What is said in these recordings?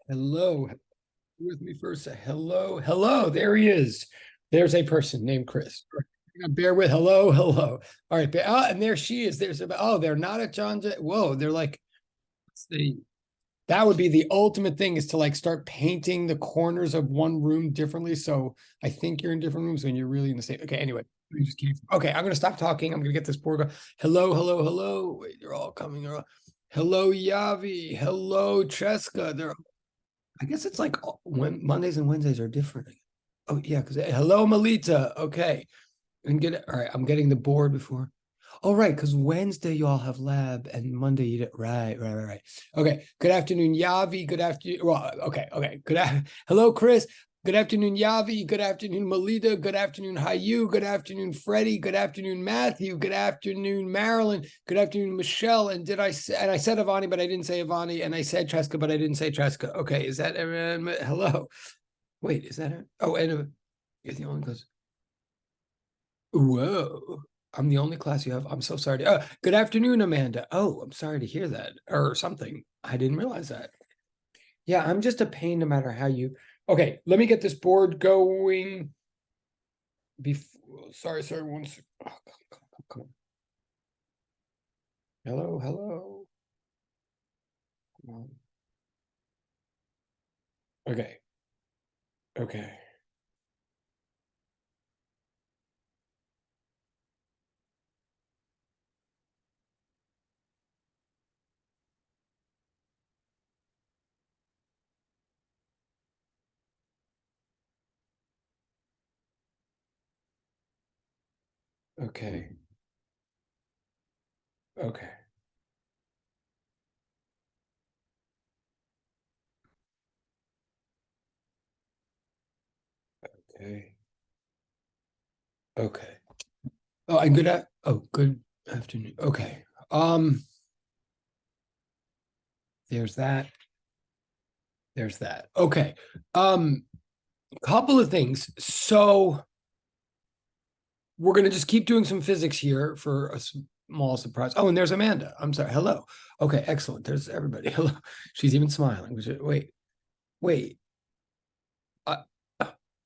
Hello. With me first. Hello. Hello. There he is. There's a person named Chris. Bear with. Hello. Hello. All right. And there she is. They're not at John's. Whoa. They're like, that would be the ultimate thing is to like start painting the corners of one room differently. So I think you're in different rooms when you're really in the same. Okay. Anyway, okay. I'm going to stop talking. I'm going to get this board going. Hello. Hello. Hello. Wait, they're all coming. Hello, Yavi. Hello, Cheska. I guess it's like when Mondays and Wednesdays are different. Oh yeah, because hello Melita. Okay, and all right. I'm getting the board before. Oh right, because Wednesday you all have lab and Monday you right. Okay. Good afternoon, Yavi. Good afternoon. Well, okay. Hello, Chris. Good afternoon, Yavi. Good afternoon, Melita. Good afternoon, Hayu. Good afternoon, Freddie. Good afternoon, Matthew. Good afternoon, Marilyn. Good afternoon, Michelle. And I said Avani, but I didn't say Avani. And I said Treska, but I didn't say Treska. Okay, is that hello? Wait, is that it? Oh, and you're the only class. Whoa. I'm the only class you have. I'm so sorry. Good afternoon, Amanda. Oh, I'm sorry to hear that or something. I didn't realize that. Yeah, I'm just a pain no matter how you. Okay, let me get this board going. Before, sorry, one second. Oh, come on. Hello. Come on. Okay. Okay. Okay. Okay. Okay. Okay. Oh, and good afternoon. Okay. There's that. There's that. Okay. Couple of things. So we're going to just keep doing some physics here for a small surprise. Oh, and there's Amanda. I'm sorry. Hello. Okay, excellent. There's everybody. Hello. She's even smiling. Wait. I,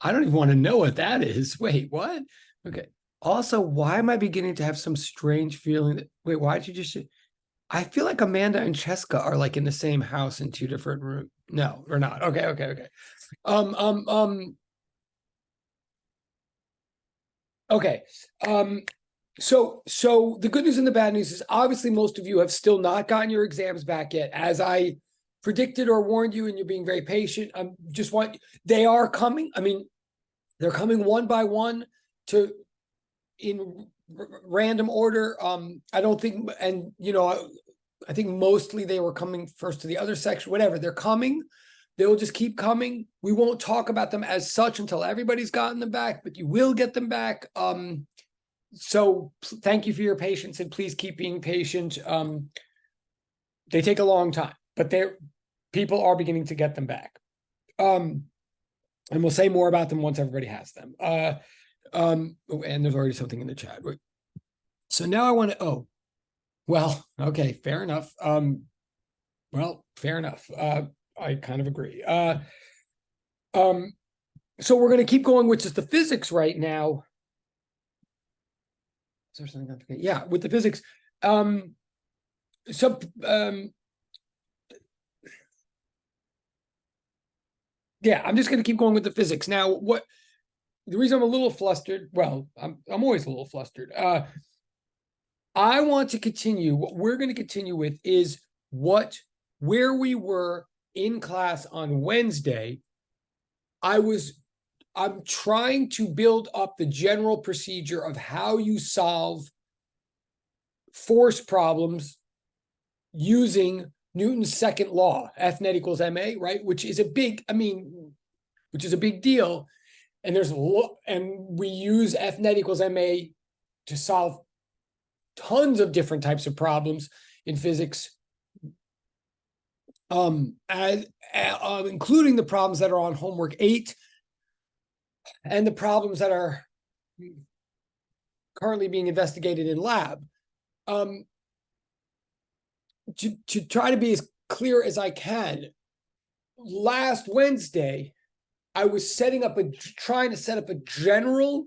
I don't even want to know what that is. Wait, what? Okay. Also, why am I beginning to have some strange feeling that, wait, why did you just, I feel like Amanda and Cheska are like in the same house in two different rooms. No, we're not. Okay. Um, um, um, okay. Um, so the good news and the bad news is obviously most of you have still not gotten your exams back yet, as I predicted or warned you, and you're being very patient. They are coming. I mean, they're coming one by one to in random order. I don't think, and I think mostly they were coming first to the other section, whatever. They're coming. They will just keep coming. We won't talk about them as such until everybody's gotten them back, but you will get them back. So thank you for your patience and please keep being patient. They take a long time, but people are beginning to get them back. And we'll say more about them once everybody has them. And there's already something in the chat. So now I want to, okay, fair enough. Fair enough. I kind of agree. So we're going to keep going, which is the physics right now. Is there something? Yeah, with the physics. Yeah, I'm just going to keep going with the physics. Now, the reason I'm a little flustered, I'm always a little flustered. I want to continue. What we're going to continue with is where we were in class on Wednesday. I'm trying to build up the general procedure of how you solve force problems using Newton's second law, F net equals ma, right? Which is a big deal. And we use F net equals ma to solve tons of different types of problems in physics, including the problems that are on homework 8 and the problems that are currently being investigated in lab. To try to be as clear as I can, last Wednesday, I was trying to set up a general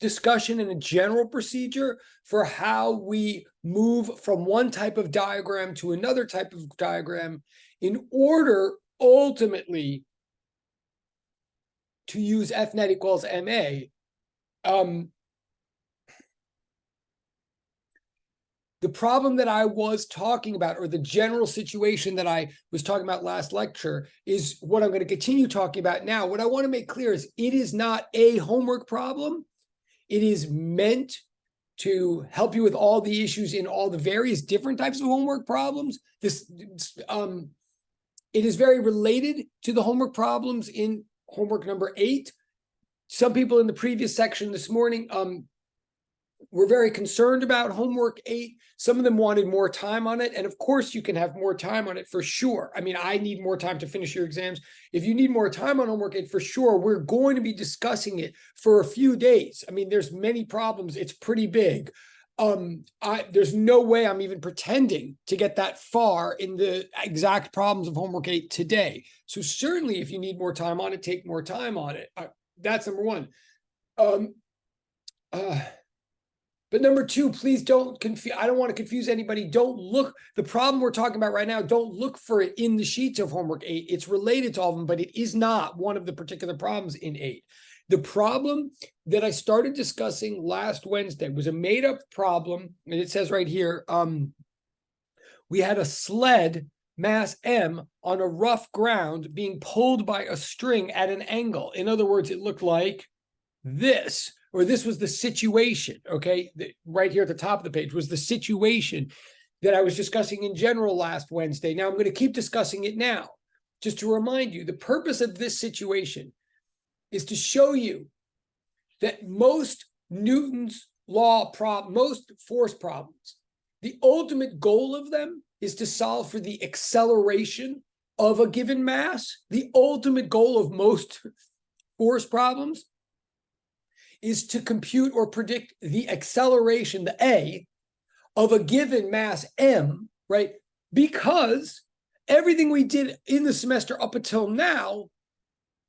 discussion and a general procedure for how we move from one type of diagram to another type of diagram in order ultimately to use FNet equals MA. The problem that I was talking about, or the general situation that I was talking about last lecture, is what I'm going to continue talking about now. What I want to make clear is it is not a homework problem. It is meant to help you with all the issues in all the various different types of homework problems. It is very related to the homework problems in homework number 8. Some people in the previous section this morning were very concerned about homework 8. Some of them wanted more time on it. And of course, you can have more time on it for sure. I mean, I need more time to finish your exams. If you need more time on homework 8, for sure, we're going to be discussing it for a few days. I mean, there's many problems. It's pretty big. There's no way I'm even pretending to get that far in the exact problems of homework 8 today. So certainly, if you need more time on it, take more time on it. That's number one. But number 2, please don't confuse. I don't want to confuse anybody. Don't look. The problem we're talking about right now, don't look for it in the sheets of homework 8. It's related to all of them, but it is not one of the particular problems in 8. The problem that I started discussing last Wednesday was a made-up problem, and it says right here, we had a sled mass M on a rough ground being pulled by a string at an angle. In other words, it looked like this. Or this was the situation, okay? Right here at the top of the page was the situation that I was discussing in general last Wednesday. Now I'm going to keep discussing it now. Just to remind you, the purpose of this situation is to show you that most Newton's law problem, most force problems, the ultimate goal of them is to solve for the acceleration of a given mass. The ultimate goal of most force problems is to compute or predict the acceleration, the A, of a given mass M, right? Because everything we did in the semester up until now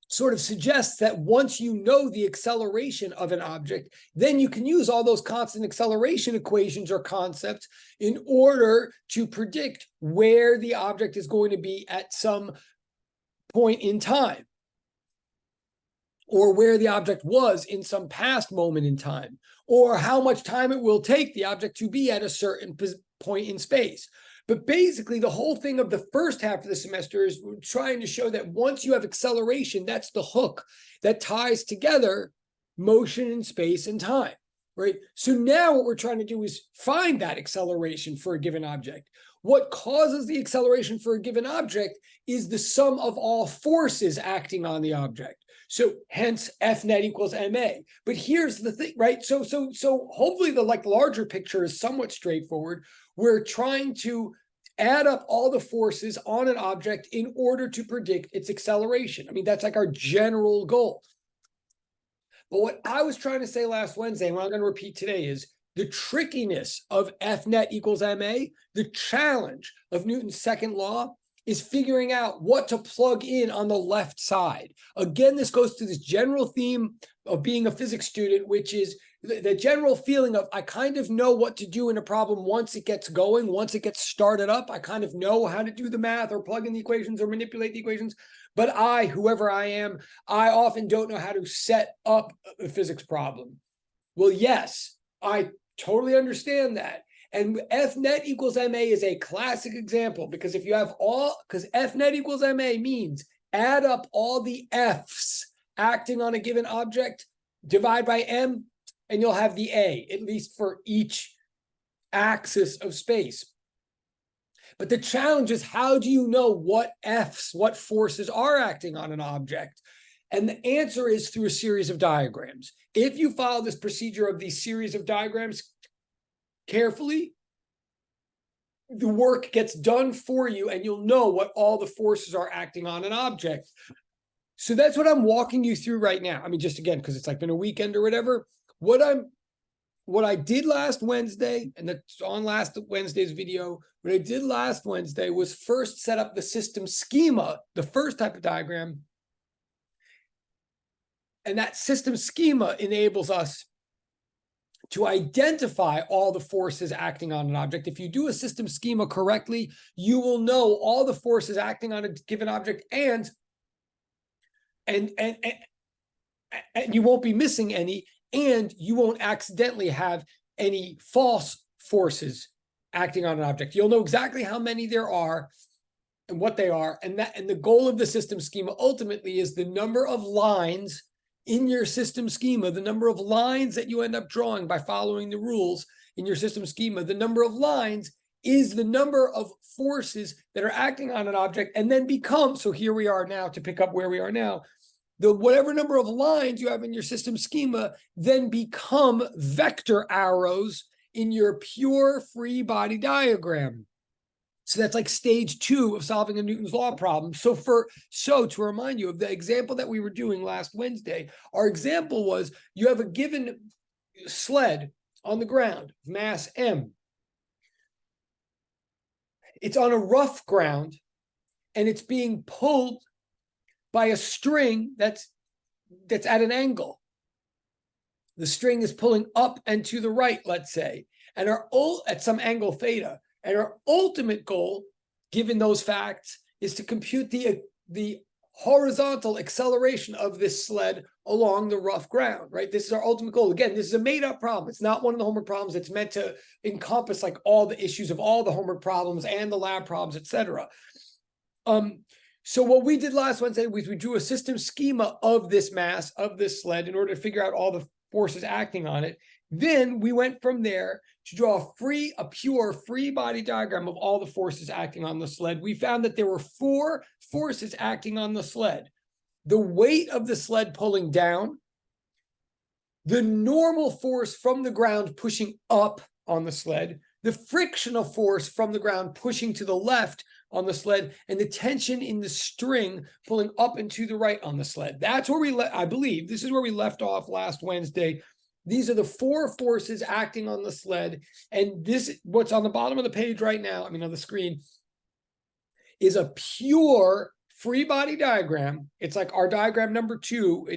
sort of suggests that once you know the acceleration of an object, then you can use all those constant acceleration equations or concepts in order to predict where the object is going to be at some point in time, or where the object was in some past moment in time, or how much time it will take the object to be at a certain point in space. But basically, the whole thing of the first half of the semester is we're trying to show that once you have acceleration, that's the hook that ties together motion in space and time, right? So now what we're trying to do is find that acceleration for a given object. What causes the acceleration for a given object is the sum of all forces acting on the object. So hence FNet equals MA. But here's the thing, right? So hopefully the larger picture is somewhat straightforward. We're trying to add up all the forces on an object in order to predict its acceleration. I mean, that's like our general goal. But what I was trying to say last Wednesday, and what I'm going to repeat today, is the trickiness of FNet equals MA, the challenge of Newton's second law, is figuring out what to plug in on the left side. Again, this goes to this general theme of being a physics student, which is the general feeling of I kind of know what to do in a problem once it gets going, once it gets started up. I kind of know how to do the math or plug in the equations or manipulate the equations. But I, whoever I am, I often don't know how to set up a physics problem. Well, yes, I totally understand that. And FNet equals MA is a classic example, because if you have because FNet equals MA means add up all the F's acting on a given object, divide by M, and you'll have the A, at least for each axis of space. But the challenge is, how do you know what F's, what forces are acting on an object? And the answer is through a series of diagrams. If you follow this procedure of these series of diagrams carefully, the work gets done for you and you'll know what all the forces are acting on an object. So that's what I'm walking you through right now. I mean, just again, because it's like been a weekend or whatever, what I'm what I did last Wednesday, and that's on last Wednesday's video, what I did last Wednesday was first set up the system schema, the first type of diagram. And that system schema enables us to identify all the forces acting on an object. If you do a system schema correctly, you will know all the forces acting on a given object, and you won't be missing any, and you won't accidentally have any false forces acting on an object. You'll know exactly how many there are and what they are, and the goal of the system schema ultimately is the number of lines in your system schema, the number of lines that you end up drawing by following the rules in your system schema, the number of lines is the number of forces that are acting on an object, and then become, so here we are now to pick up where we are now, the whatever number of lines you have in your system schema then become vector arrows in your pure free body diagram. So that's like stage 2 of solving a Newton's law problem. So to remind you of the example that we were doing last Wednesday, our example was you have a given sled on the ground, mass M. It's on a rough ground, and it's being pulled by a string that's at an angle. The string is pulling up and to the right, let's say, and at some angle theta. And our ultimate goal, given those facts, is to compute the horizontal acceleration of this sled along the rough ground, right? This is our ultimate goal. Again, this is a made-up problem. It's not one of the homework problems. It's meant to encompass like all the issues of all the homework problems and the lab problems, etc. So what we did last Wednesday was we drew a system schema of this mass, of this sled, in order to figure out all the forces acting on it. Then we went from there to draw a pure free body diagram of all the forces acting on the sled. We found that there were 4 forces acting on the sled: the weight of the sled pulling down, the normal force from the ground pushing up on the sled, the frictional force from the ground pushing to the left on the sled, and the tension in the string pulling up and to the right on the sled. That's where I believe this is where we left off last Wednesday. These are the 4 forces acting on the sled. And this, what's on the bottom of the page right now, on the screen, is a pure free body diagram. It's like our diagram number 2,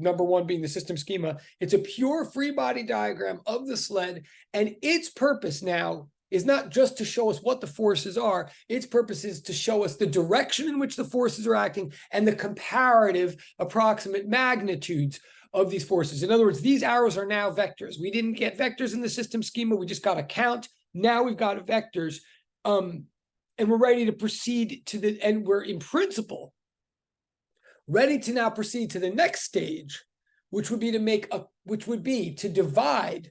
number 1 being the system schema. It's a pure free body diagram of the sled. And its purpose now is not just to show us what the forces are. Its purpose is to show us the direction in which the forces are acting and the comparative approximate magnitudes of these forces. In other words, these arrows are now vectors. We didn't get vectors in the system schema. We just got a count. Now we've got vectors. And we're ready to proceed and we're in principle ready to now proceed to the next stage, which would be to divide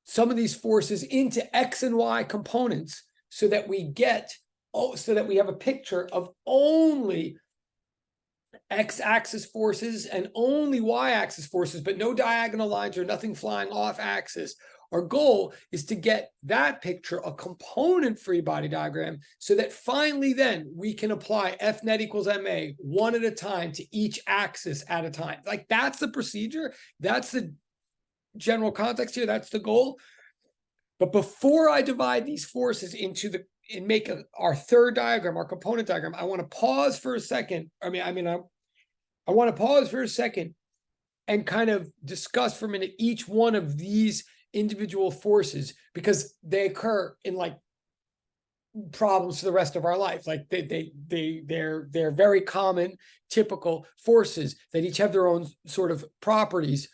some of these forces into X and Y components so that we have a picture of only X-axis forces and only Y-axis forces, but no diagonal lines or nothing flying off axis. Our goal is to get that picture, a component free body diagram, so that finally then we can apply F net equals MA one at a time to each axis at a time. Like that's the procedure. That's the general context here. That's the goal. But before I divide these forces and make our third diagram, our component diagram, I want to pause for a second. I want to pause for a second and kind of discuss for a minute each one of these individual forces, because they occur in like problems for the rest of our life. Like they're very common, typical forces that each have their own sort of properties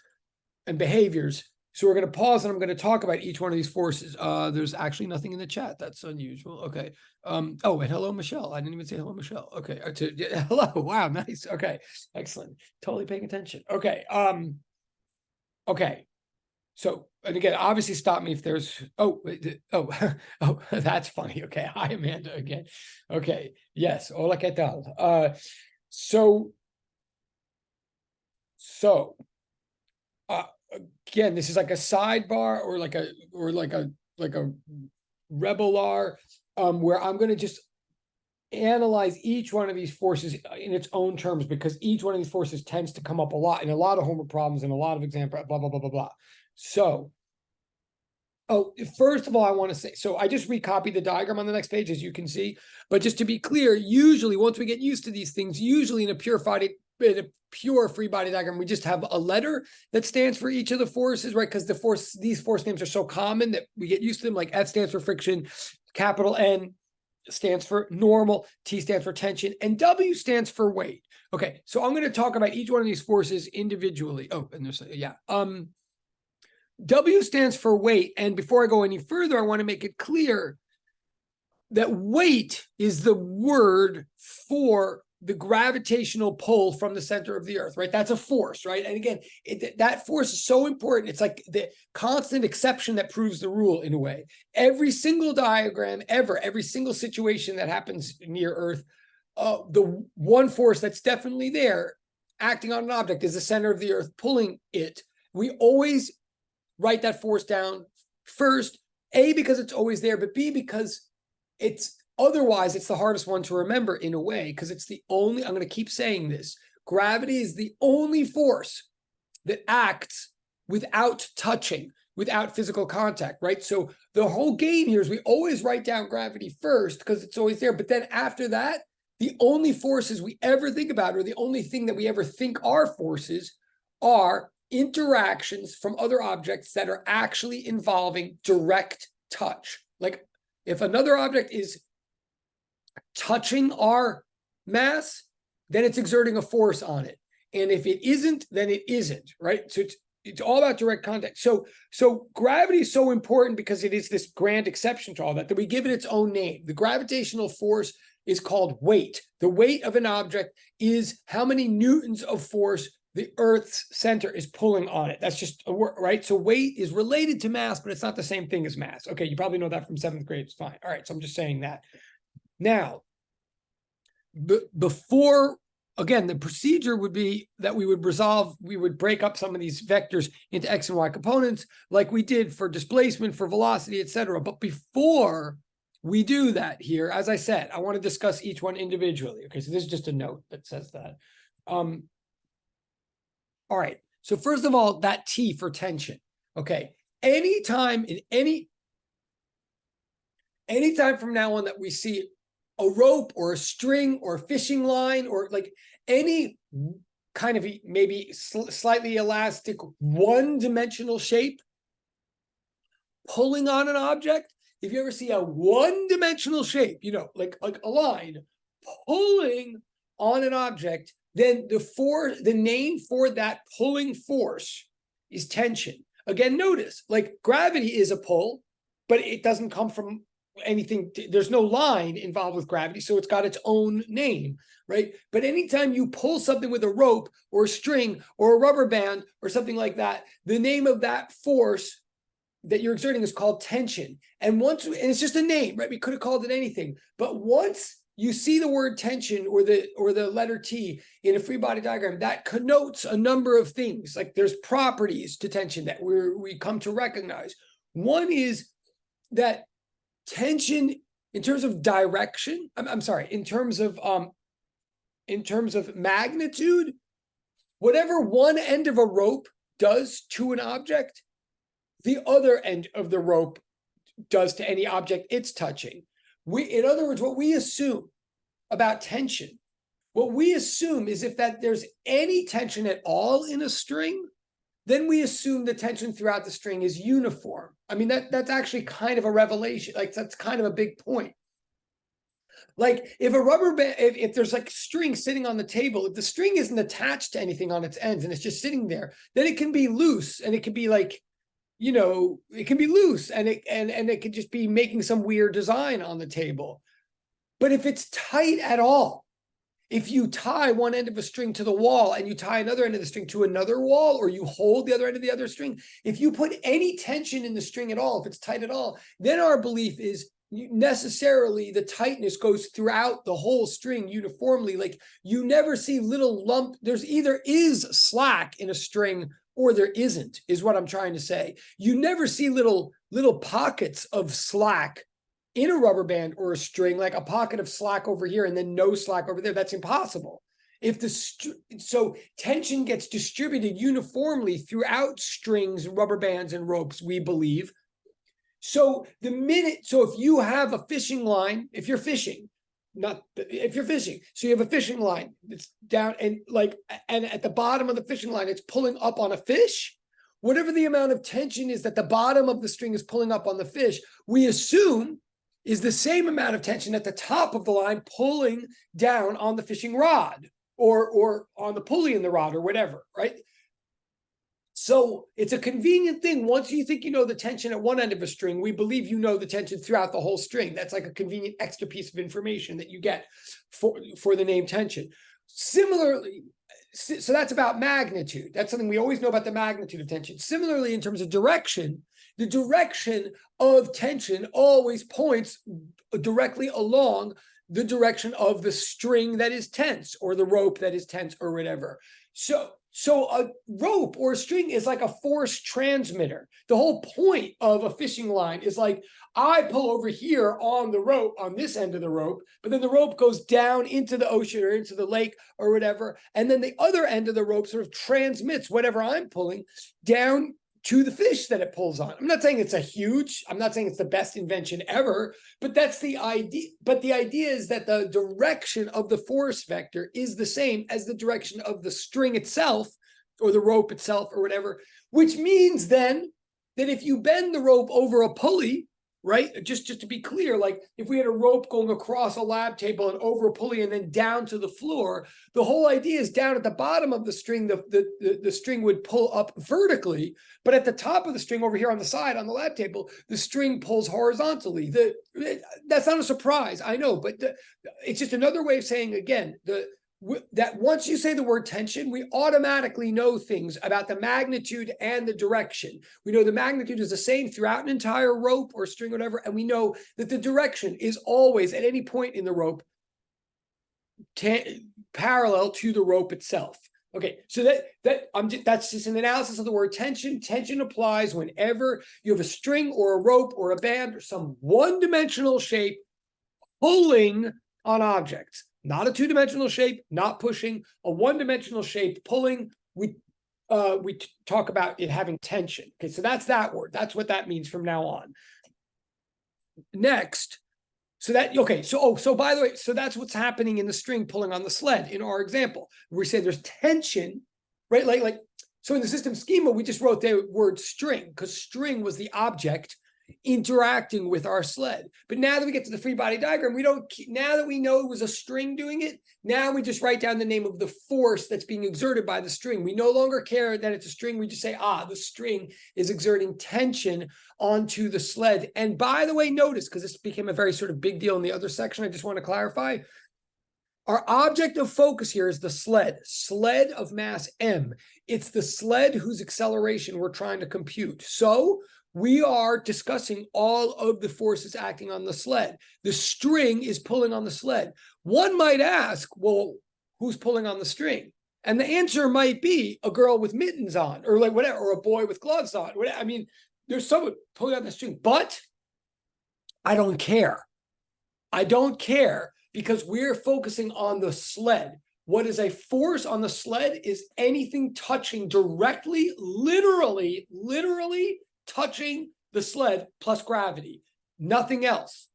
and behaviors. So we're going to pause and I'm going to talk about each one of these forces. There's actually nothing in the chat. That's unusual. Okay. Oh, and hello, Michelle. I didn't even say hello, Michelle. Okay. Hello. Wow. Nice. Okay. Excellent. Totally paying attention. Okay. Okay. So, and again, obviously stop me if there's, oh, that's funny. Okay. Hi, Amanda again. Okay. Yes. Hola, ¿qué tal? Again, this is like a sidebar or like a rebelar, where I'm going to just analyze each one of these forces in its own terms, because each one of these forces tends to come up a lot in a lot of homework problems and a lot of example, blah, blah, blah, blah, blah. So, first of all, I want to say, so I just recopied the diagram on the next page, as you can see, but just to be clear, usually once we get used to these things, usually in a pure free body diagram, we just have a letter that stands for each of the forces, right? Because these force names are so common that we get used to them, like F stands for friction, capital N stands for normal, T stands for tension, and W stands for weight. Okay, so I'm going to talk about each one of these forces individually. Oh, and there's, yeah. W stands for weight, and before I go any further, I want to make it clear that weight is the word for the gravitational pull from the center of the earth, right? That's a force, right? And again, that force is so important. It's like the constant exception that proves the rule in a way. Every single diagram ever, every single situation that happens near Earth, the one force that's definitely there acting on an object is the center of the earth pulling it. We always write that force down first, A, because it's always there, but B, because otherwise it's the hardest one to remember in a way, because it's the only, I'm going to keep saying this, gravity is the only force that acts without touching, without physical contact, right? So the whole game here is we always write down gravity first because it's always there. But then after that, the only forces we ever think about, or the only thing that we ever think are forces, are interactions from other objects that are actually involving direct touch. Like if another object is touching our mass, then it's exerting a force on it. And if it isn't, then it isn't, right? So it's all about direct contact. So gravity is so important because it is this grand exception to all that we give it its own name. The gravitational force is called weight. The weight of an object is how many newtons of force the Earth's center is pulling on it. That's just a word, right? So weight is related to mass, but it's not the same thing as mass. Okay, you probably know that from 7th grade. It's fine. All right, so I'm just saying that. Now, before, again, the procedure would be that we would break up some of these vectors into X and Y components like we did for displacement, for velocity, etc. But before we do that here, as I said, I want to discuss each one individually. Okay, so this is just a note that says that. All right, so first of all, that T for tension. Okay, anytime from now on that we see a rope or a string or a fishing line or like any kind of maybe slightly elastic one-dimensional shape pulling on an object, if you ever see a one-dimensional shape, you know, like a line pulling on an object, then the name for that pulling force is tension. Again, notice, like gravity is a pull, but it doesn't come from anything. There's no line involved with gravity, so it's got its own name, right? But anytime you pull something with a rope or a string or a rubber band or something like that, the name of that force that you're exerting is called tension. And it's just a name, right? We could have called it anything, but once you see the word tension or the letter T in a free body diagram, that connotes a number of things. Like there's properties to tension that we come to recognize. One is that tension in terms of direction, in terms of magnitude, whatever one end of a rope does to an object, the other end of the rope does to any object it's touching. In other words, what we assume about tension, what we assume is if there's any tension at all in a string, then we assume the tension throughout the string is uniform. I mean, that's actually kind of a revelation. Like that's kind of a big point. Like if a rubber band, if there's like string sitting on the table, if the string isn't attached to anything on its ends and it's just sitting there, then it can be loose and it can be like, you know, it can be loose and it could just be making some weird design on the table. But if it's tight at all, if you tie one end of a string to the wall and you tie another end of the string to another wall, or you hold the other end of the other string, if you put any tension in the string at all, if it's tight at all, then our belief is necessarily the tightness goes throughout the whole string uniformly. Like you never see little lump. There's either is slack in a string or there isn't, is what I'm trying to say. You never see little pockets of slack in a rubber band or a string, like a pocket of slack over here and then no slack over there. That's impossible. So tension gets distributed uniformly throughout strings, rubber bands, and ropes, we believe. So if you have a fishing line, if you're fishing, so you have a fishing line that's down and at the bottom of the fishing line, it's pulling up on a fish. Whatever the amount of tension is that the bottom of the string is pulling up on the fish, we assume is the same amount of tension at the top of the line pulling down on the fishing rod or on the pulley in the rod or whatever, right? So it's a convenient thing. Once you think you know the tension at one end of a string, we believe you know the tension throughout the whole string. That's like a convenient extra piece of information that you get for the name tension. Similarly, so that's about magnitude. That's something we always know about the magnitude of tension. Similarly, in terms of direction, the direction of tension always points directly along the direction of the string that is tense or the rope that is tense or whatever. So a rope or a string is like a force transmitter. The whole point of a fishing line is like, I pull over here on the rope, on this end of the rope, but then the rope goes down into the ocean or into the lake or whatever. And then the other end of the rope sort of transmits whatever I'm pulling down to the fish that it pulls on. I'm not saying it's I'm not saying it's the best invention ever, but that's the idea. But the idea is that the direction of the force vector is the same as the direction of the string itself or the rope itself or whatever, which means then that if you bend the rope over a pulley, right? Just to be clear, like if we had a rope going across a lab table and over a pulley and then down to the floor, the whole idea is down at the bottom of the string, the string would pull up vertically, but at the top of the string over here on the side on the lab table, the string pulls horizontally. That's not a surprise, I know, but it's just another way of saying, again, that once you say the word tension, we automatically know things about the magnitude and the direction. We know the magnitude is the same throughout an entire rope or string or whatever, and we know that the direction is always at any point in the rope parallel to the rope itself. Okay, so that's just an analysis of the word tension. Tension applies whenever you have a string or a rope or a band or some one-dimensional shape pulling on objects. Not a two-dimensional shape, not pushing, a one-dimensional shape pulling. We talk about it having tension. Okay, so that's that word. That's what that means from now on. Next, so by the way, so that's what's happening in the string pulling on the sled in our example. We say there's tension, right? So in the system schema, we just wrote the word string because string was the object interacting with our sled. But now that we get to the free body diagram, now that we know it was a string doing it, now we just write down the name of the force that's being exerted by the string. We no longer care that it's a string. We just say, the string is exerting tension onto the sled. And by the way, notice, because this became a very sort of big deal in the other section, I just want to clarify, our object of focus here is the sled of mass m. It's the sled whose acceleration we're trying to compute. So we are discussing all of the forces acting on the sled. The string is pulling on the sled. One might ask, well, who's pulling on the string? And the answer might be a girl with mittens on, or like whatever, or a boy with gloves on. I mean, there's someone pulling on the string, but I don't care. I don't care because we're focusing on the sled. What is a force on the sled is anything touching directly, literally touching the sled plus gravity, nothing else.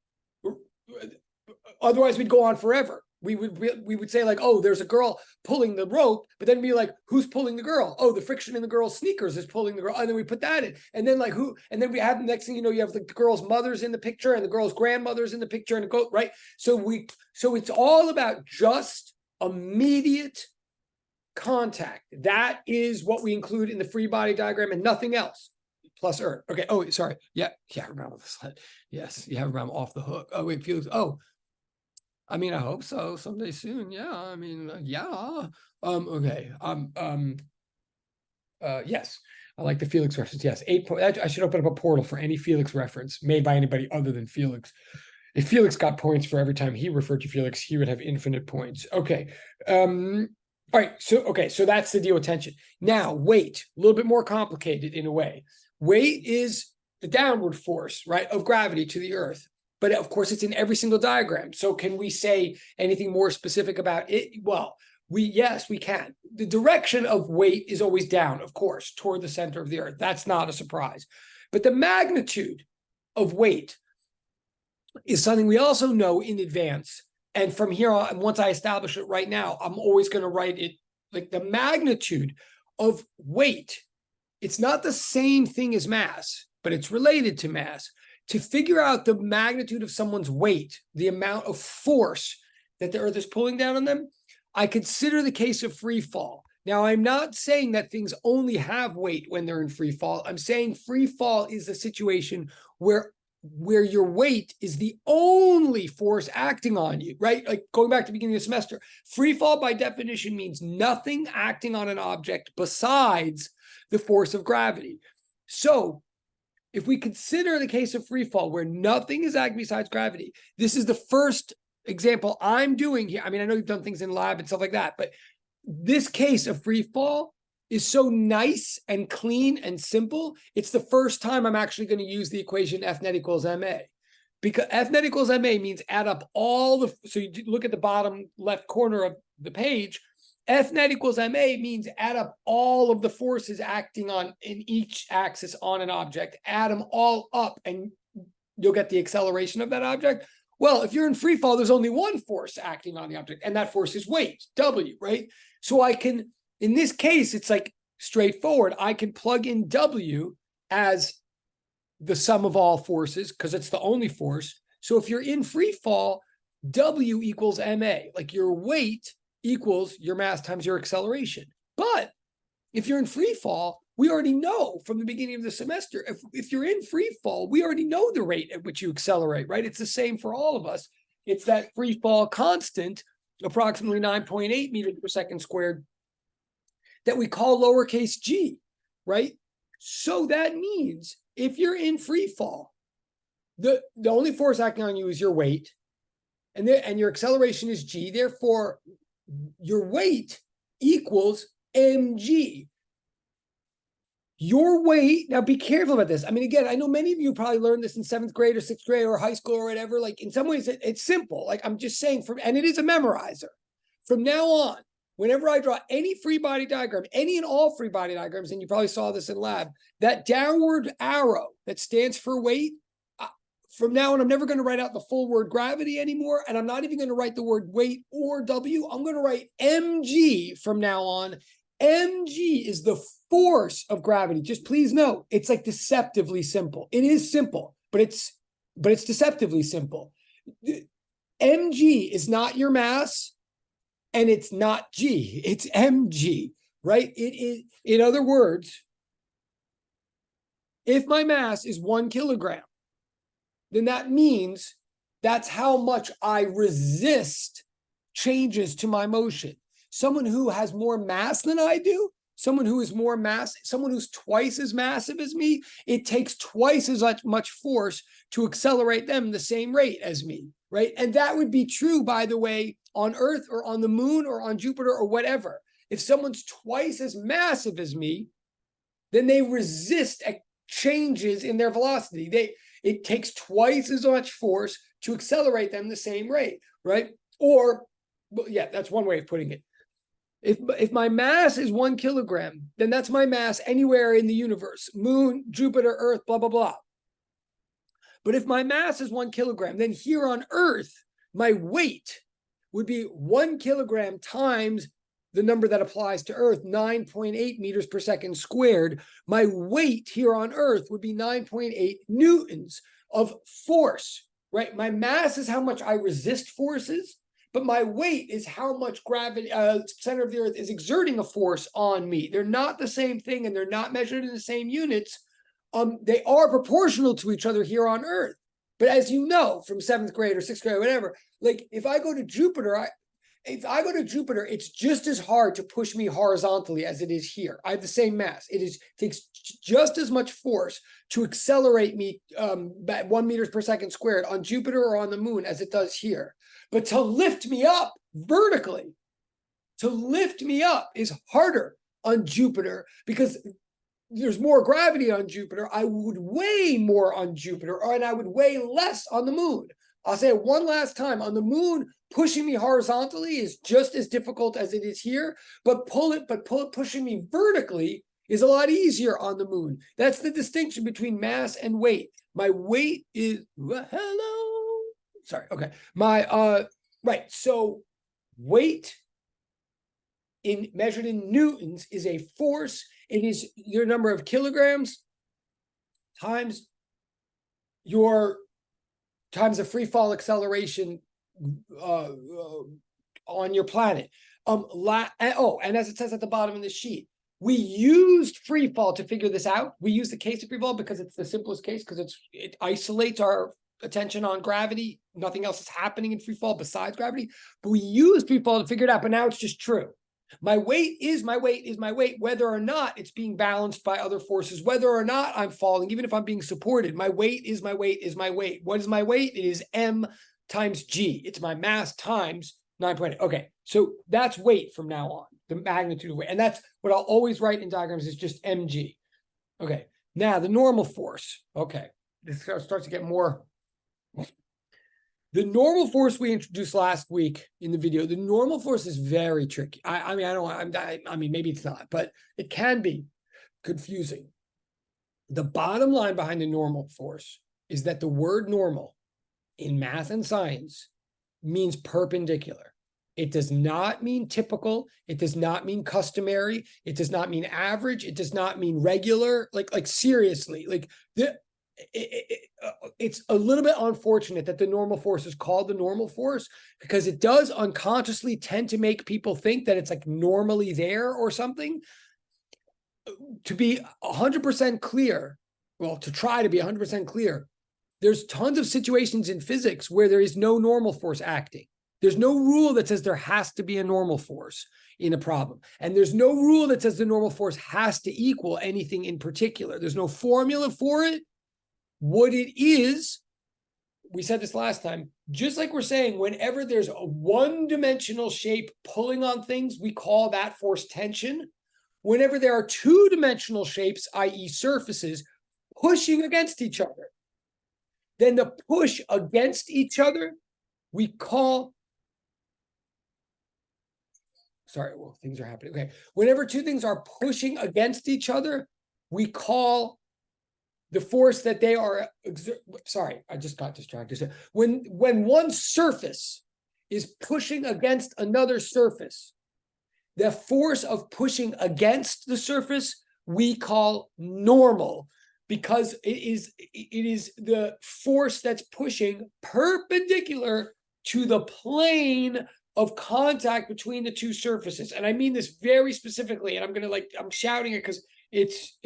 Otherwise, we'd go on forever. We would say like, oh, there's a girl pulling the rope, but then be like, who's pulling the girl? Oh, the friction in the girl's sneakers is pulling the girl, and then we put that in, and then like who? And then we have the next thing you know, you have the girl's mother's in the picture and the girl's grandmother's in the picture, and go right. So it's all about just immediate contact. That is what we include in the free body diagram, and nothing else. Plus Earth. Okay. Oh, sorry. Yeah. Remember the sled. Yes. You have around off the hook. Oh, wait. Felix. Oh, I mean, I hope so. Someday soon. Yeah. I mean, yeah. Okay. Yes. I like the Felix reference. Yes. I should open up a portal for any Felix reference made by anybody other than Felix. If Felix got points for every time he referred to Felix, he would have infinite points. Okay. All right. So that's the deal with tension. Now, weight, a little bit more complicated in a way. Weight is the downward force, right, of gravity to the earth. but of course it's in every single diagram. So can we say anything more specific about it? Well, yes, we can. The direction of weight is always down, of course, toward the center of the earth. That's not a surprise. But the magnitude of weight is something we also know in advance. And from here on, once I establish it right now, I'm always going to write it like the magnitude of weight. It's not the same thing as mass, but it's related to mass. To figure out the magnitude of someone's weight, the amount of force that the earth is pulling down on them, I consider the case of free fall. Now, I'm not saying that things only have weight when they're in free fall. I'm saying free fall is a situation where your weight is the only force acting on you, right? Like going back to the beginning of the semester, free fall by definition means nothing acting on an object besides the force of gravity. So if we consider the case of free fall where nothing is acting besides gravity, this is the first example I'm doing here. I mean, I know you've done things in lab and stuff like that, but this case of free fall is so nice and clean and simple. It's the first time I'm actually going to use the equation F net equals ma, because F net equals ma means add up all the, so you look at the bottom left corner of the page, F net equals ma means add up all of the forces acting on in each axis on an object, add them all up and you'll get the acceleration of that object. Well, if you're in free fall, there's only one force acting on the object, and that force is weight, W, right? So I can, in this case, it's like straightforward. I can plug in W as the sum of all forces because it's the only force. So if you're in free fall, W equals ma, like your weight equals your mass times your acceleration. But if you're in free fall, we already know from the beginning of the semester, if you're in free fall, we already know the rate at which you accelerate, right? It's the same for all of us. It's that free fall constant, approximately 9.8 meters per second squared, that we call lowercase g, right? So that means if you're in free fall, the only force acting on you is your weight, and your acceleration is g. Therefore, your weight equals mg. Your weight, now be careful about this. I mean, again, I know many of you probably learned this in 7th grade or 6th grade or high school or whatever. Like in some ways, it's simple. Like I'm just saying, and it is a memorizer. From now on, whenever I draw any free body diagram, any and all free body diagrams, and you probably saw this in lab, that downward arrow that stands for weight, from now on, I'm never going to write out the full word gravity anymore, and I'm not even going to write the word weight or W. I'm going to write mg from now on. Mg is the force of gravity. Just please note, it's like deceptively simple. It is simple, but it's deceptively simple. Mg is not your mass, and it's not g. It's mg, right? It is, in other words, if my mass is 1 kilogram, then that means that's how much I resist changes to my motion. Someone who has more mass than I do, someone who is more mass, someone who's twice as massive as me, it takes twice as much force to accelerate them the same rate as me, right? And that would be true, by the way, on Earth or on the moon or on Jupiter or whatever. If someone's twice as massive as me, then they resist changes in their velocity. It takes twice as much force to accelerate them the same rate, right? Or, well, yeah, that's one way of putting it. If my mass is 1 kilogram, then that's my mass anywhere in the universe, moon, Jupiter, Earth, blah, blah, blah. But if my mass is 1 kilogram, then here on Earth, my weight would be 1 kilogram times the number that applies to Earth, 9.8 meters per second squared. My weight here on Earth would be 9.8 newtons of force, right? My mass is how much I resist forces, but my weight is how much gravity, center of the Earth is exerting a force on me. They're not the same thing, and they're not measured in the same units. They are proportional to each other here on Earth. But as you know, from 7th grade or 6th grade or whatever, like if I go to Jupiter, it's just as hard to push me horizontally as it is here. I have the same mass. It takes just as much force to accelerate me at 1 meters per second squared on Jupiter or on the moon as it does here. But to lift me up vertically, to lift me up is harder on Jupiter because there's more gravity on Jupiter, I would weigh more on Jupiter, and I would weigh less on the moon. I'll say it one last time. On the moon, pushing me horizontally is just as difficult as it is here, but pushing me vertically is a lot easier on the moon. That's the distinction between mass and weight. My weight is hello. Sorry. Okay. My right. So weight measured in newtons is a force. It is your number of kilograms times the free fall acceleration on your planet. And as it says at the bottom of the sheet, we used free fall to figure this out. We use the case of free fall because it's the simplest case, because it isolates our attention on gravity. Nothing else is happening in free fall besides gravity. But we used free fall to figure it out, but now it's just true. My weight is my weight is my weight, whether or not it's being balanced by other forces, whether or not I'm falling, even if I'm being supported. My weight is my weight is my weight. What is my weight? It is m times g. It's my mass times 9.8. Okay, so that's weight from now on, the magnitude of weight. And that's what I'll always write in diagrams is just mg. Okay, now the normal force. Okay, this starts to get more. The normal force we introduced last week in the video, the normal force is very tricky. I mean, maybe it's not, but it can be confusing. The bottom line behind the normal force is that the word normal in math and science means perpendicular. It does not mean typical. It does not mean customary. It does not mean average. It does not mean regular. Like seriously, it's a little bit unfortunate that the normal force is called the normal force, because it does unconsciously tend to make people think that it's like normally there or something. To be 100% clear, well, to try to be 100% clear, there's tons of situations in physics where there is no normal force acting. There's no rule that says there has to be a normal force in a problem. And there's no rule that says the normal force has to equal anything in particular. There's no formula for it. What it is, we said this last time, just like we're saying, whenever there's a one-dimensional shape pulling on things, we call that force tension. Whenever there are two-dimensional shapes, i.e. surfaces, pushing against each other, then the push against each other, we call, things are happening. Okay, whenever two things are pushing against each other, we call the force that they are, sorry, I just got distracted. When one surface is pushing against another surface, the force of pushing against the surface we call normal, because it is the force that's pushing perpendicular to the plane of contact between the two surfaces. And I mean this very specifically, and I'm shouting it because it's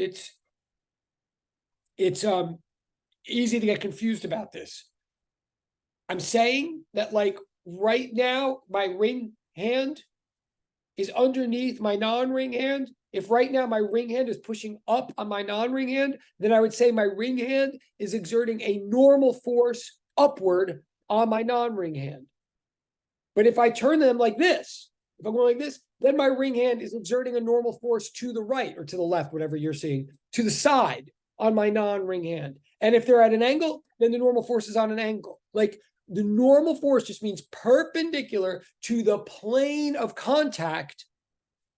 easy to get confused about this. I'm saying that, like, right now, my ring hand is underneath my non-ring hand. If right now my ring hand is pushing up on my non-ring hand, then I would say my ring hand is exerting a normal force upward on my non-ring hand. But if I turn them like this, if I'm going like this, then my ring hand is exerting a normal force to the right or to the left, whatever you're seeing, to the side on my non-ring hand. And if they're at an angle, then the normal force is on an angle. Like, the normal force just means perpendicular to the plane of contact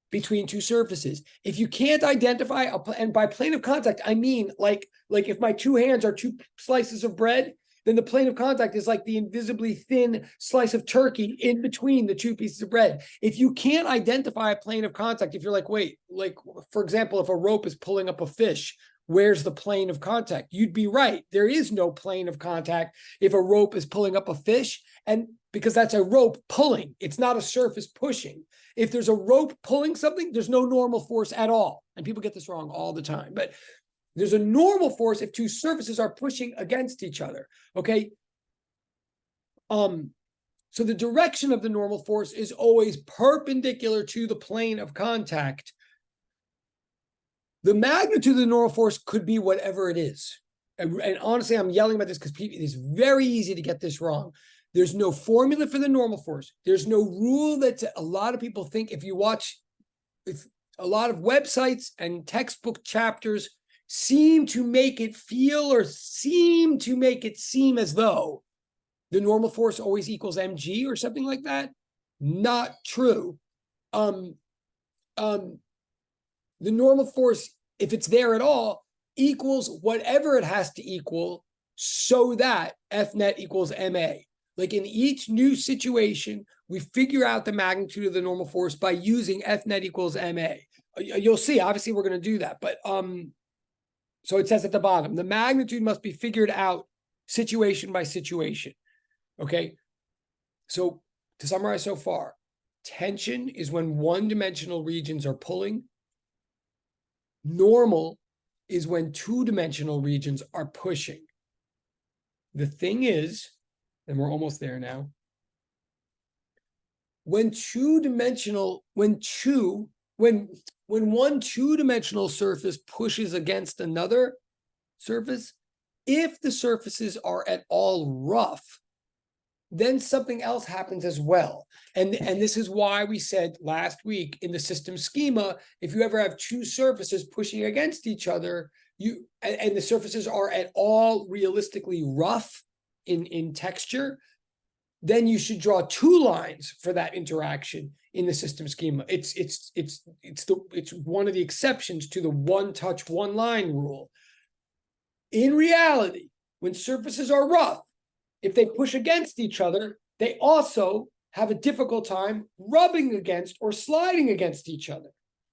between two surfaces. If you can't identify, and by plane of contact, I mean like if my two hands are two slices of bread, then the plane of contact is like the invisibly thin slice of turkey in between the two pieces of bread. If you can't identify a plane of contact, if you're like, wait, like, for example, if a rope is pulling up a fish, where's the plane of contact? You'd be right. There is no plane of contact if a rope is pulling up a fish, and because that's a rope pulling, it's not a surface pushing. If there's a rope pulling something, there's no normal force at all. And people get this wrong all the time. But there's a normal force if two surfaces are pushing against each other. Okay. So the direction of the normal force is always perpendicular to the plane of contact. The magnitude of the normal force could be whatever it is. And honestly, I'm yelling about this because it's very easy to get this wrong. There's no formula for the normal force. There's no rule that a lot of people think if you watch, a lot of websites and textbook chapters seem to make it feel or seem to make it seem as though the normal force always equals mg or something like that. Not true. The normal force, if it's there at all, equals whatever it has to equal so that F net equals ma. Like in each new situation, we figure out the magnitude of the normal force by using F net equals ma. You'll see, obviously we're going to do that, but so it says at the bottom, the magnitude must be figured out situation by situation. Okay, so to summarize so far, tension is when one-dimensional regions are pulling. Normal is when two-dimensional regions are pushing. The thing is, and we're almost there now, when one two-dimensional surface pushes against another surface, if the surfaces are at all rough, then something else happens as well. And this is why we said last week in the system schema, if you ever have two surfaces pushing against each other, and the surfaces are at all realistically rough in texture, then you should draw two lines for that interaction in the system schema. It's one of the exceptions to the one touch, one line rule. In reality, when surfaces are rough, if they push against each other, they also have a difficult time rubbing against or sliding against each other,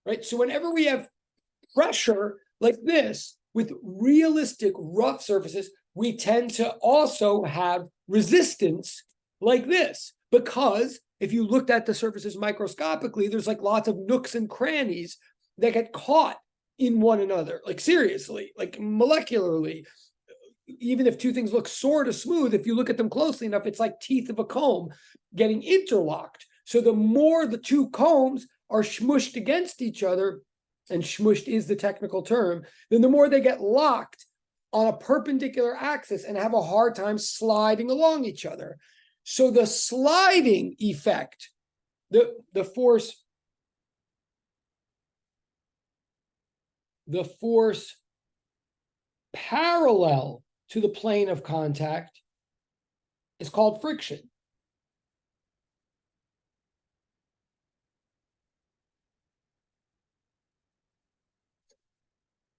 right? So whenever we have pressure like this with realistic rough surfaces, we tend to also have resistance like this, because if you looked at the surfaces microscopically, there's like lots of nooks and crannies that get caught in one another, like seriously, like molecularly. Even if two things look sort of smooth, if you look at them closely enough, it's like teeth of a comb getting interlocked. So the more the two combs are smushed against each other, and smushed is the technical term, then the more they get locked on a perpendicular axis and have a hard time sliding along each other. So the sliding effect, the force parallel to the plane of contact is called friction.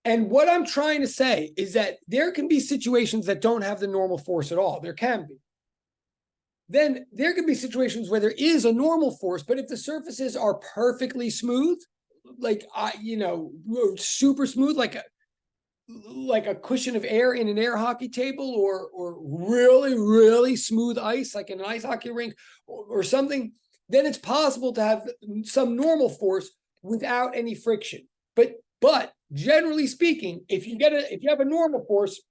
And what I'm trying to say is that there can be situations that don't have the normal force at all. There can be. Then there can be situations where there is a normal force, but if the surfaces are perfectly smooth, like super smooth, like a cushion of air in an air hockey table, or really, really smooth ice, like in an ice hockey rink or something, then it's possible to have some normal force without any friction. But generally speaking, if you have a normal force,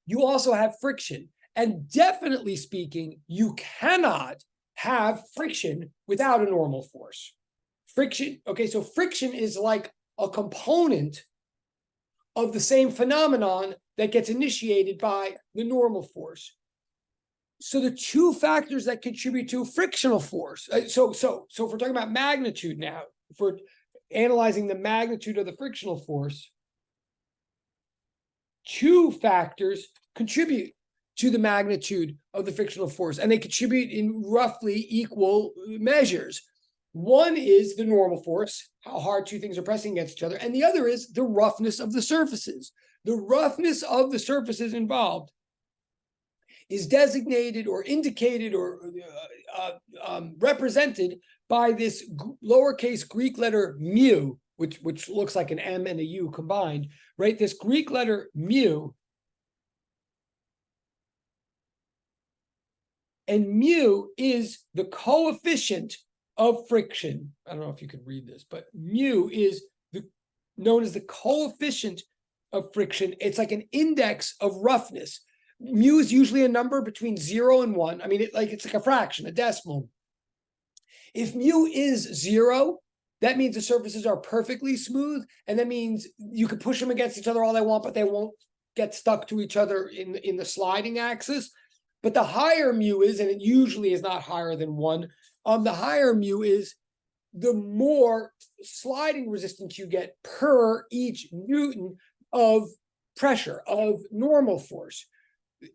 you also have friction. And definitely speaking, you cannot have friction without a normal force. Friction, okay, so friction is like a component of the same phenomenon that gets initiated by the normal force. So the two factors that contribute to frictional force, so if we're talking about magnitude now, if we're analyzing the magnitude of the frictional force, two factors contribute to the magnitude of the frictional force, and they contribute in roughly equal measures. One is the normal force, how hard two things are pressing against each other, and the other is the roughness of the surfaces. The roughness of the surfaces involved is designated or indicated or represented by this lowercase Greek letter mu, which looks like an M and a U combined, right? This Greek letter mu. And mu is the coefficient of friction. I don't know if you can read this, but mu is known as the coefficient of friction. It's like an index of roughness. Mu is usually a number between 0 and 1. I mean, it's like a fraction, a decimal. If mu is 0, that means the surfaces are perfectly smooth, and that means you can push them against each other all they want, but they won't get stuck to each other in the sliding axis. But the higher mu is, and it usually is not higher than 1, the higher mu is, the more sliding resistance you get per each Newton of pressure, of normal force.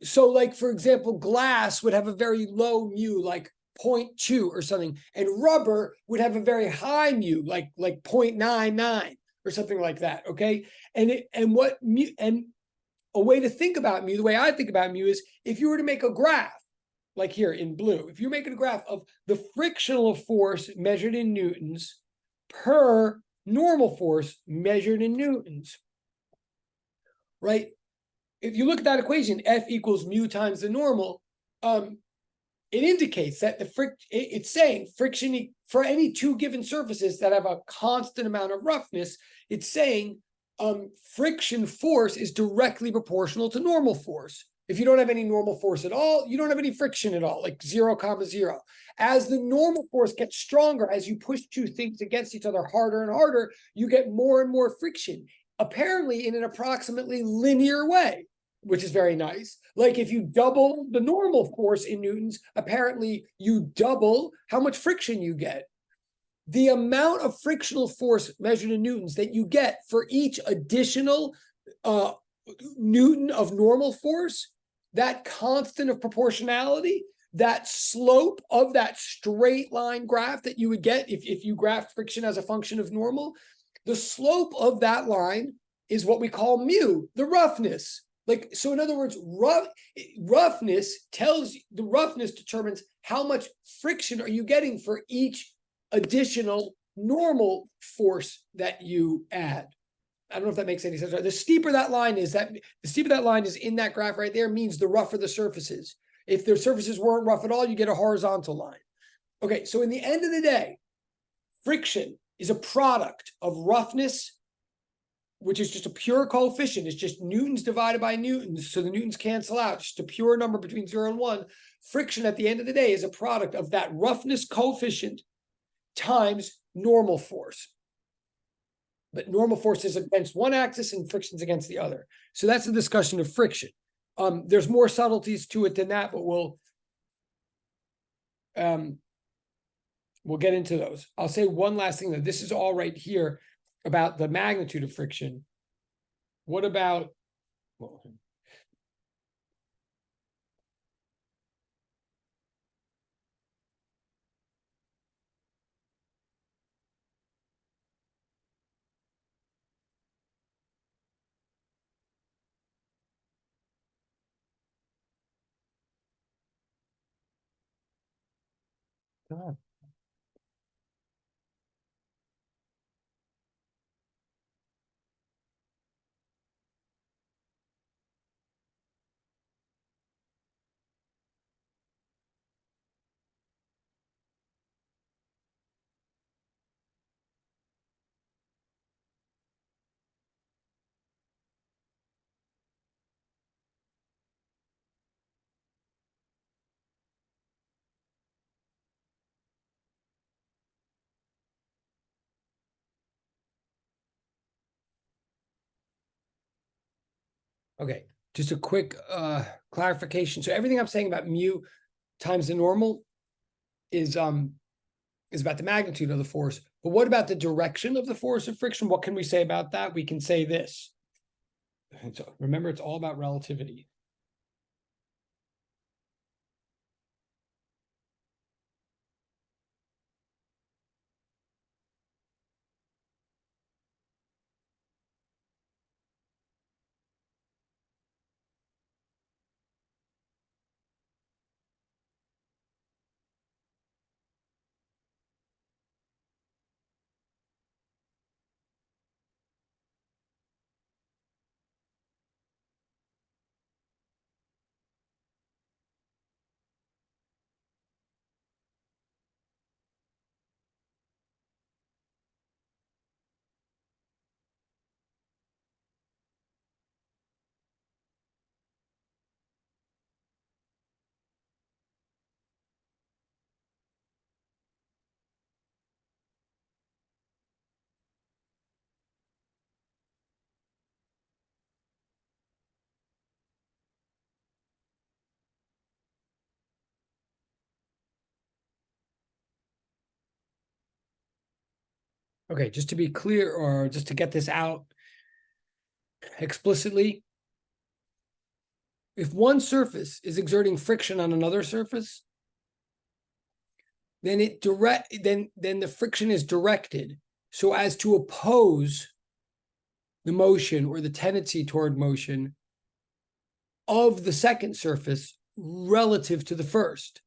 So, like, for example, glass would have a very low mu, like 0.2 or something, and rubber would have a very high mu, like 0.99 or something like that. Okay. And what mu, and a way to think about mu, the way I think about mu is if you were to make a graph, like here in blue, if you're making a graph of the frictional force measured in newtons per normal force measured in newtons, right? If you look at that equation, F equals mu times the normal, it indicates that it's saying friction for any two given surfaces that have a constant amount of roughness, it's saying friction force is directly proportional to normal force. If you don't have any normal force at all, you don't have any friction at all, like 0,0. As the normal force gets stronger, as you push two things against each other harder and harder, you get more and more friction, apparently in an approximately linear way, which is very nice. Like if you double the normal force in newtons, apparently you double how much friction you get. The amount of frictional force measured in newtons that you get for each additional Newton of normal force, that constant of proportionality, that slope of that straight line graph that you would get if you graphed friction as a function of normal, the slope of that line is what we call mu, the roughness. Like, so in other words, roughness determines how much friction are you getting for each additional normal force that you add. I don't know if that makes any sense. The steeper that line is, in that graph right there, means the rougher the surface is. If the surfaces weren't rough at all, you get a horizontal line. Okay, so in the end of the day, friction is a product of roughness, which is just a pure coefficient. It's just newtons divided by newtons, so the newtons cancel out, just a pure number between 0 and 1. Friction at the end of the day is a product of that roughness coefficient times normal force. But normal force is against one axis and friction's against the other. So that's the discussion of friction. There's more subtleties to it than that, but we'll get into those. I'll say one last thing, that this is all right here about the magnitude of friction. What about, well, okay, just a quick clarification. So everything I'm saying about mu times the normal is about the magnitude of the force. But what about the direction of the force of friction? What can we say about that? We can say this. So remember, it's all about relativity. Okay, just to be clear, or just to get this out explicitly, if one surface is exerting friction on another surface, then then the friction is directed so as to oppose the motion or the tendency toward motion of the second surface relative to the first.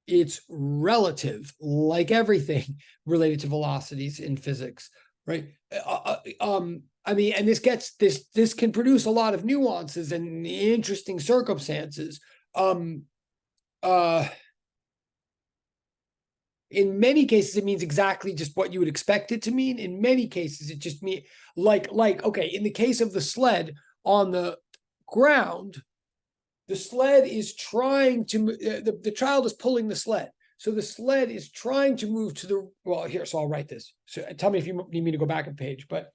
It's relative, like everything related to velocities in physics, right? I mean, and this can produce a lot of nuances and interesting circumstances. Um, uh, in many cases, it means exactly just what you would expect it to mean. In many cases, it just means okay, in the case of the sled on the ground, the sled is trying to, the child is pulling the sled. So the sled is trying to move to the, well, here, so I'll write this. So tell me if you need me to go back a page, but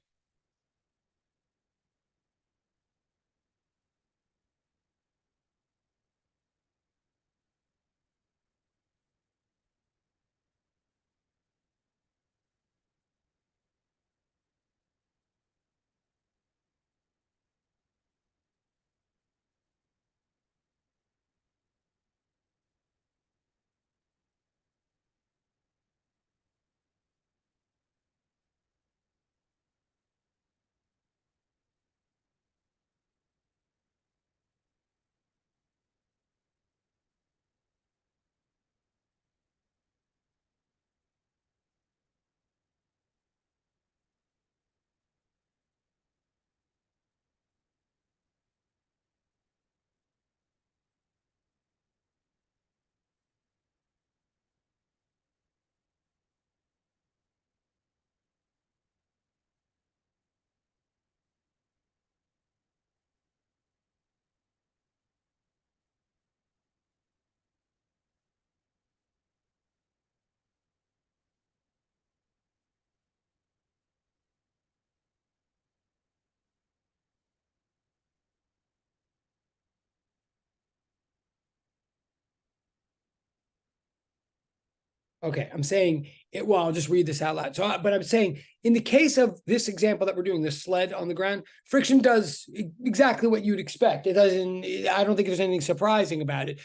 okay, I'm saying it, well, I'll just read this out loud. So, but I'm saying in the case of this example that we're doing, the sled on the ground, friction does exactly what you'd expect. It doesn't, I don't think there's anything surprising about it.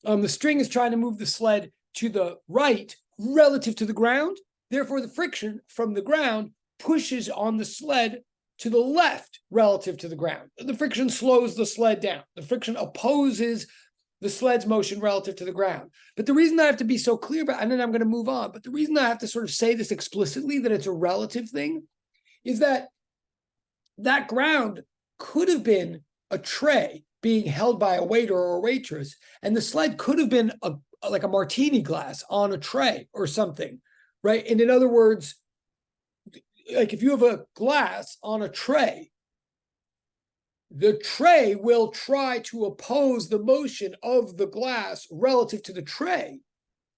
The string is trying to move the sled to the right relative to the ground. Therefore, the friction from the ground pushes on the sled to the left relative to the ground. The friction slows the sled down. The friction opposes the sled's motion relative to the ground. But the reason I have to be so clear about, and then I'm going to move on, but the reason I have to sort of say this explicitly, that it's a relative thing, is that that ground could have been a tray being held by a waiter or a waitress, and the sled could have been like a martini glass on a tray or something, right? And in other words, like if you have a glass on a tray, the tray will try to oppose the motion of the glass relative to the tray.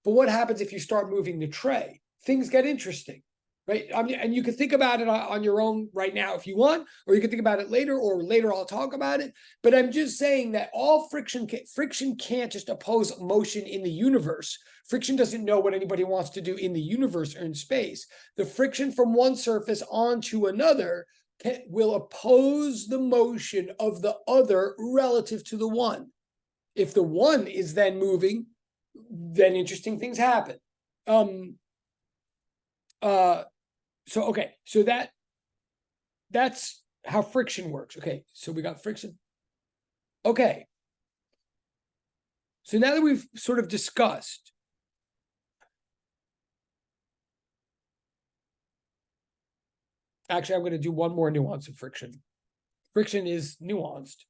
But what happens if you start moving the tray? Things get interesting, right? And you can think about it on your own right now if you want, or you can think about it later, or later I'll talk about it. But I'm just saying that all friction can't just oppose motion in the universe. Friction doesn't know what anybody wants to do in the universe or in space. The friction from one surface onto another will oppose the motion of the other relative to the one. If the one is then moving, then interesting things happen. So okay, so that's how friction works. Okay, so we got friction. Okay. So now that we've sort of discussed actually, I'm going to do one more nuance of friction. Friction is nuanced.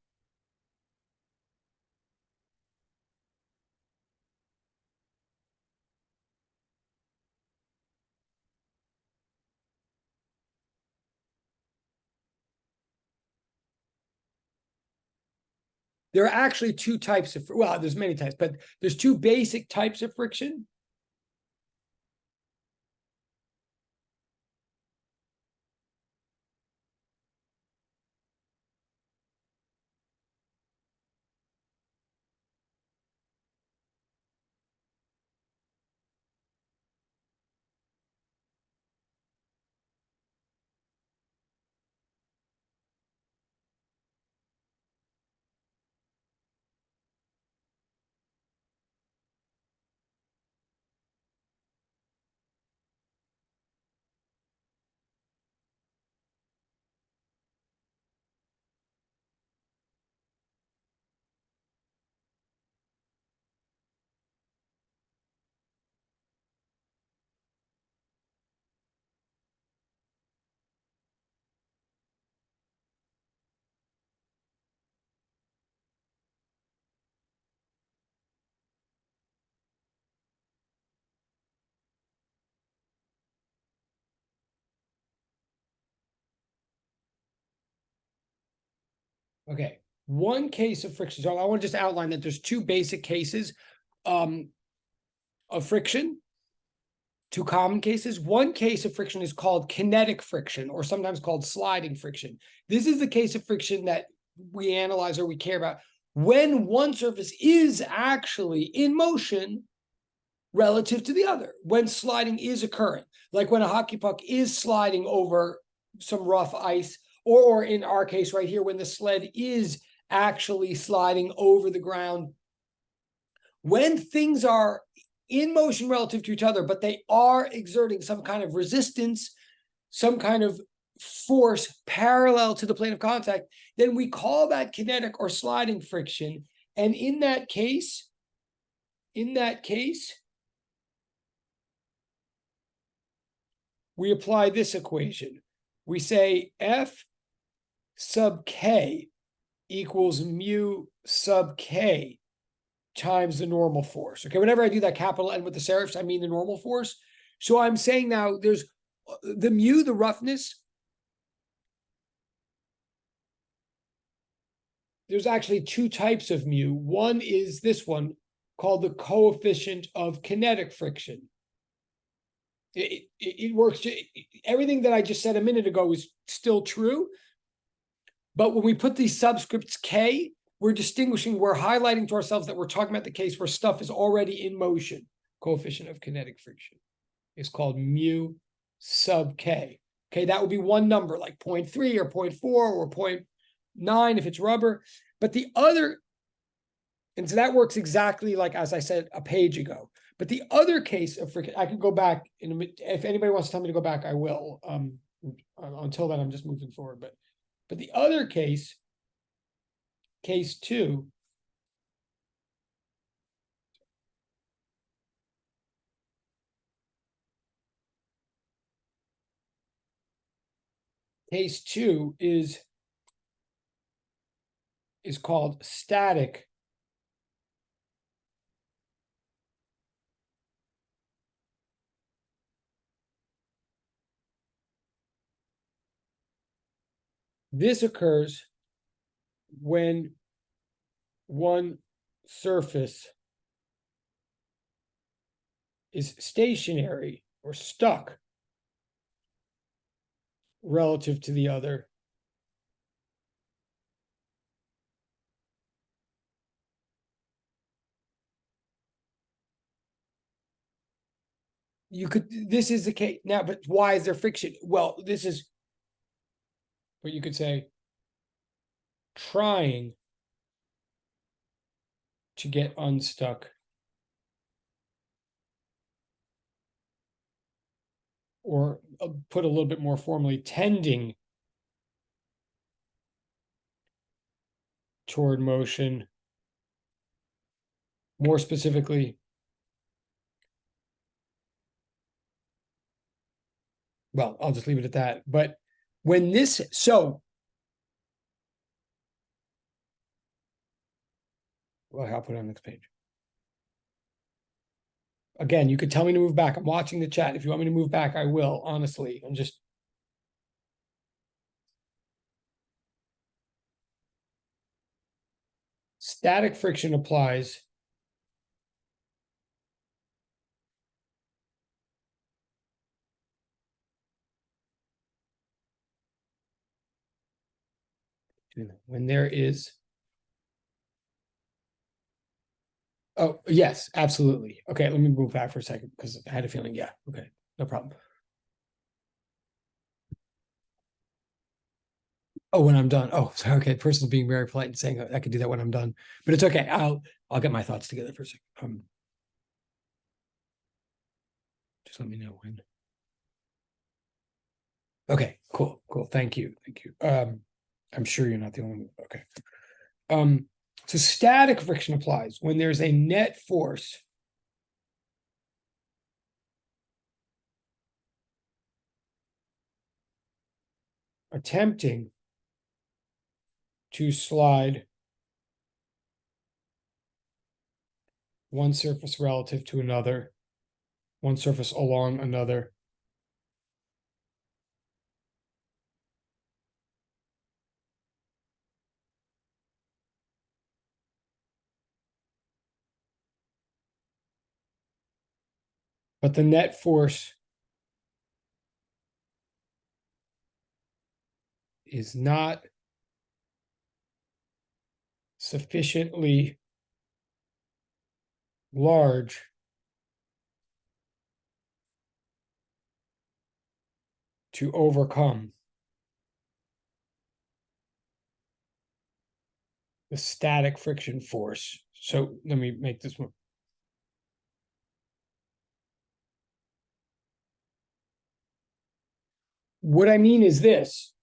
There are actually two types of, well, there's many types, but there's two basic types of friction. Okay, one case of friction. So I want to just outline that there's two basic cases of friction, two common cases. One case of friction is called kinetic friction, or sometimes called sliding friction. This is the case of friction that we analyze or we care about when one surface is actually in motion relative to the other, when sliding is occurring, like when a hockey puck is sliding over some rough ice, or in our case right here, when the sled is actually sliding over the ground. When things are in motion relative to each other, but they are exerting some kind of resistance, some kind of force parallel to the plane of contact, then we call that kinetic or sliding friction. And in that case, we apply this equation. We say F sub K equals mu sub K times the normal force. Okay, whenever I do that capital N with the serifs, I mean the normal force. So I'm saying now there's the mu, the roughness. There's actually two types of mu. One is this one called the coefficient of kinetic friction. It works. Everything that I just said a minute ago is still true. But when we put these subscripts K, we're distinguishing, we're highlighting to ourselves that we're talking about the case where stuff is already in motion. Coefficient of kinetic friction is called mu sub K. Okay, that would be one number like 0.3 or 0.4 or 0.9 if it's rubber. But the other, and so that works exactly like, as I said a page ago. But the other case of friction, I can go back, if anybody wants to tell me to go back, I will. Until then, I'm just moving forward. But the other case, case 2, case 2 is called static This occurs when one surface is stationary or stuck relative to the other. This is the case now, but why is there friction? Well, this is what you could say, trying to get unstuck. Or put a little bit more formally, tending toward motion. More specifically, well, I'll just leave it at that. But when this, well, I'll put it on the next page. Again, you could tell me to move back. I'm watching the chat. If you want me to move back, I will, honestly. I'm just. Static friction applies when there is. Oh, yes, absolutely. Okay, let me move back for a second because I had a feeling. Yeah, okay, no problem. Oh, when I'm done. Oh, sorry. Okay, the person's being very polite and saying I could do that when I'm done, but it's okay. I'll get my thoughts together for a second. Just let me know when. Okay, cool. Thank you. I'm sure you're not the only one. Okay. So static friction applies when there's a net force attempting to slide one surface relative to another, one surface along another. but the net force is not sufficiently large to overcome the static friction force. So let me make this one. What I mean is this.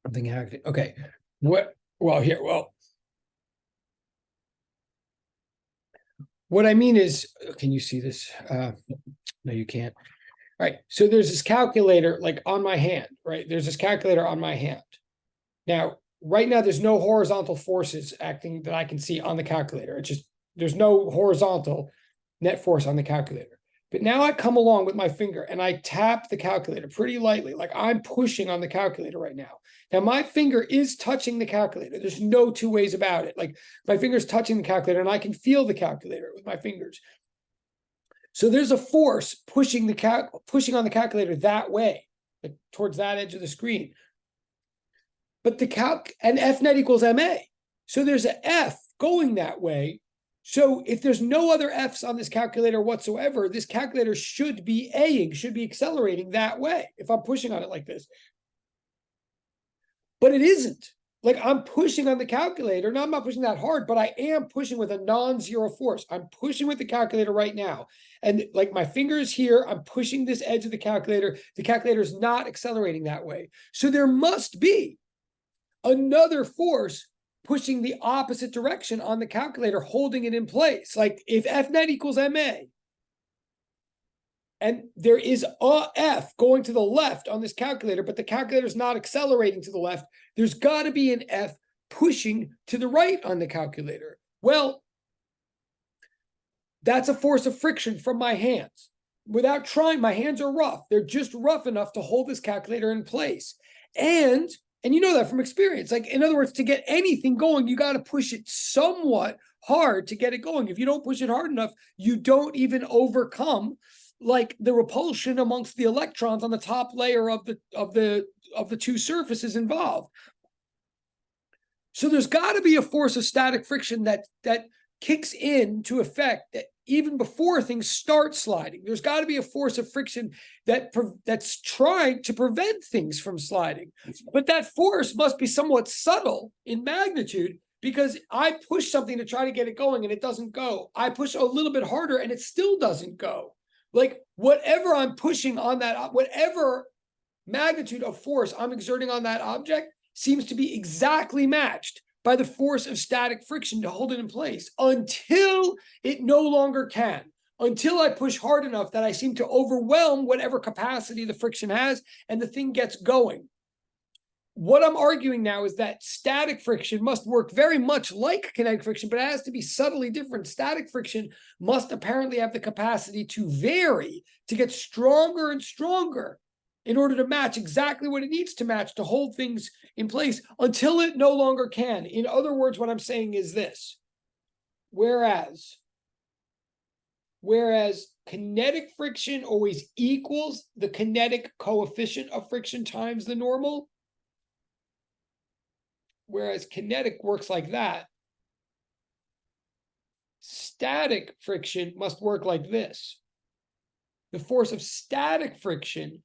I'm thinking, okay, what I mean is, can you see this? No, you can't. All right, so there's this calculator like on my hand, right? There's this calculator on my hand. Now, right now, there's no horizontal forces acting that I can see on the calculator. It's just, there's no horizontal net force on the calculator. But now I come along with my finger and I tap the calculator pretty lightly, like I'm pushing on the calculator right now. Now my finger is touching the calculator. There's no two ways about it. Like my finger's touching the calculator and I can feel the calculator with my fingers. So there's a force pushing on the calculator that way, like towards that edge of the screen. But and F net equals ma. So there's an F going that way. So if there's no other F's on this calculator whatsoever, this calculator should be should be accelerating that way if I'm pushing on it like this. But it isn't. Like I'm pushing on the calculator. Now I'm not pushing that hard, but I am pushing with a non-zero force. I'm pushing with the calculator right now. And like my finger is here, I'm pushing this edge of the calculator. The calculator is not accelerating that way. So there must be another force pushing the opposite direction on the calculator, holding it in place. Like if F net equals ma, and there is a F going to the left on this calculator, but the calculator is not accelerating to the left, there's got to be an F pushing to the right on the calculator. Well, that's a force of friction from my hands. Without trying, my hands are rough. They're just rough enough to hold this calculator in place. And you know that from experience. Like, in other words, to get anything going, you got to push it somewhat hard to get it going. If you don't push it hard enough, you don't even overcome like the repulsion amongst the electrons on the top layer of the two surfaces involved. So there's got to be a force of static friction that kicks into effect that even before things start sliding. There's got to be a force of friction that's trying to prevent things from sliding. But that force must be somewhat subtle in magnitude, because I push something to try to get it going and it doesn't go. I push a little bit harder and it still doesn't go. Like whatever I'm pushing on that, whatever magnitude of force I'm exerting on that object seems to be exactly matched by the force of static friction to hold it in place until it no longer can, until I push hard enough that I seem to overwhelm whatever capacity the friction has and the thing gets going. What I'm arguing now is that static friction must work very much like kinetic friction, but it has to be subtly different. Static friction must apparently have the capacity to vary, to get stronger and stronger in order to match exactly what it needs to match to hold things in place until it no longer can. In other words, what I'm saying is this. Whereas kinetic friction always equals the kinetic coefficient of friction times the normal, whereas kinetic works like that, static friction must work like this. The force of static friction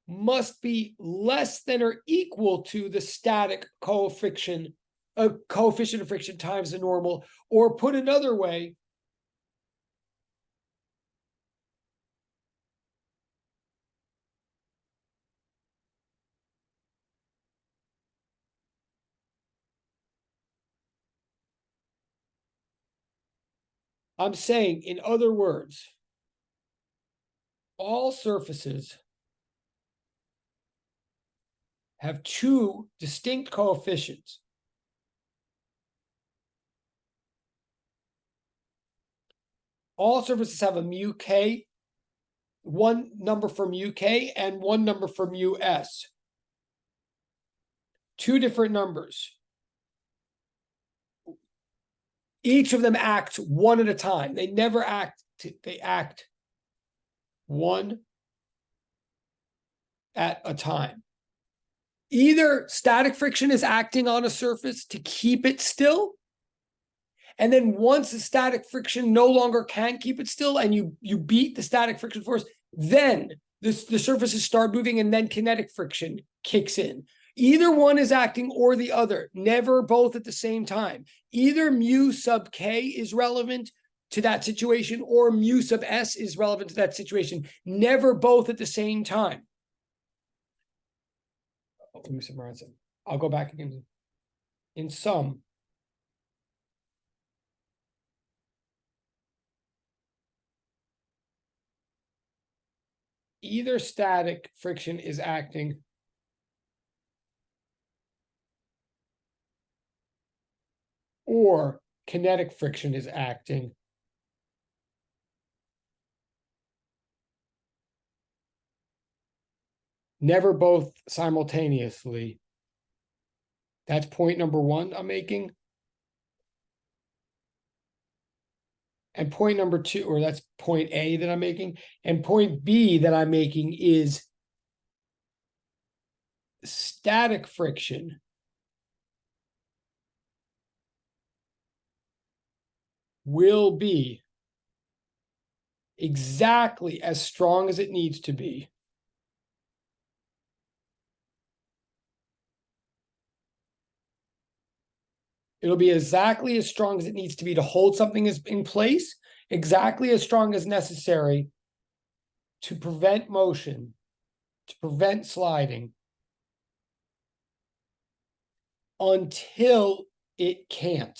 must be less than or equal to the static coefficient of friction times the normal, or put another way, I'm saying, in other words, all surfaces have two distinct coefficients. All surfaces have a mu k, one number for mu k and one number for mu s. Two different numbers. Each of them acts one at a time. They never act, they act one at a time. Either static friction is acting on a surface to keep it still, and then once the static friction no longer can keep it still and you beat the static friction force, then the surfaces start moving and then kinetic friction kicks in. Either one is acting or the other, never both at the same time. Either mu sub k is relevant to that situation or mu sub s is relevant to that situation, never both at the same time. Let me summarize it. I'll go back again. In sum, either static friction is acting or kinetic friction is acting. Never both simultaneously. That's point number one I'm making. And point number two, or that's point A that I'm making. And point B that I'm making is static friction will be exactly as strong as it needs to be it'll be exactly as strong as it needs to be to hold something in place, exactly as strong as necessary to prevent motion, to prevent sliding, until it can't.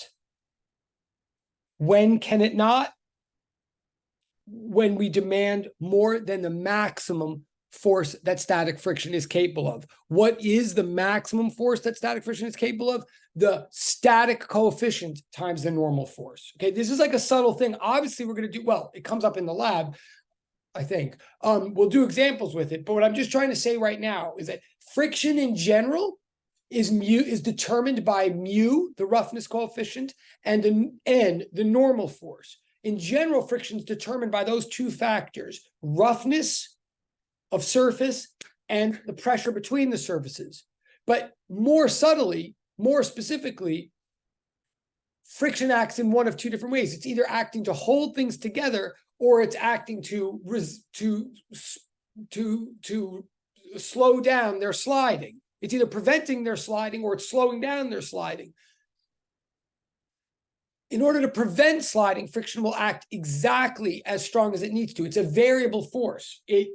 When can it not? When we demand more than the maximum force that static friction is capable of. What is the maximum force that static friction is capable of? The static coefficient times the normal force. Okay, this is like a subtle thing. Obviously, we're going to do, well, it comes up in the lab, I think. We'll do examples with it. But what I'm just trying to say right now is that friction in general is determined by mu, the roughness coefficient, and the normal force. In general, friction is determined by those two factors, roughness of surface and the pressure between the surfaces. But more subtly, more specifically, friction acts in one of two different ways. It's either acting to hold things together or it's acting to slow down their sliding. It's either preventing their sliding or it's slowing down their sliding. In order to prevent sliding, friction will act exactly as strong as it needs to. It's a variable force. It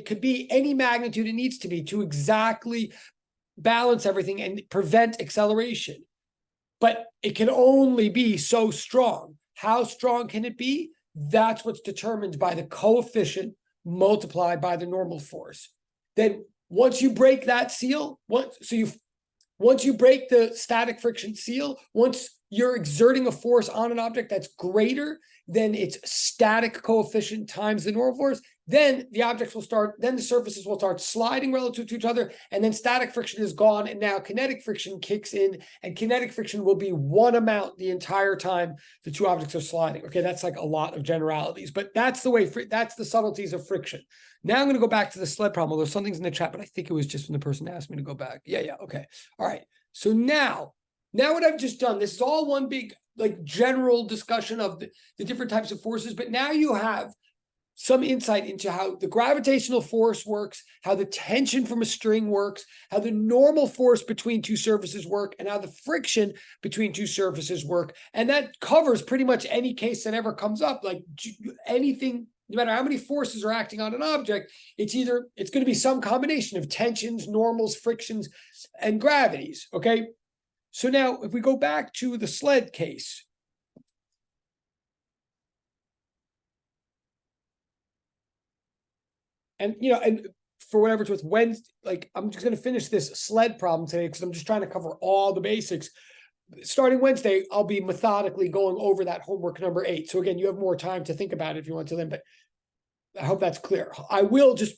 could be any magnitude it needs to be to exactly balance everything and prevent acceleration. But it can only be so strong. How strong can it be? That's what's determined by the coefficient multiplied by the normal force. Then once you break that seal, once you break the static friction seal, once you're exerting a force on an object that's greater than its static coefficient times the normal force, then the surfaces will start sliding relative to each other, and then static friction is gone, and now kinetic friction kicks in, and kinetic friction will be one amount the entire time the two objects are sliding. Okay, that's like a lot of generalities, but that's the way, that's the subtleties of friction. Now I'm going to go back to the sled problem. There's something's in the chat, but I think it was just when the person asked me to go back. Yeah, okay. All right. So now what I've just done, this is all one big like general discussion of the different types of forces, but now you have some insight into how the gravitational force works, how the tension from a string works, how the normal force between two surfaces work, and how the friction between two surfaces work. And that covers pretty much any case that ever comes up, like anything, no matter how many forces are acting on an object, it's going to be some combination of tensions, normals, frictions, and gravities, okay? So now if we go back to the sled case, and for whatever it's worth, Wednesday, like I'm just going to finish this sled problem today because I'm just trying to cover all the basics. Starting Wednesday, I'll be methodically going over that homework number 8. So again, you have more time to think about it if you want to then, but I hope that's clear. I will just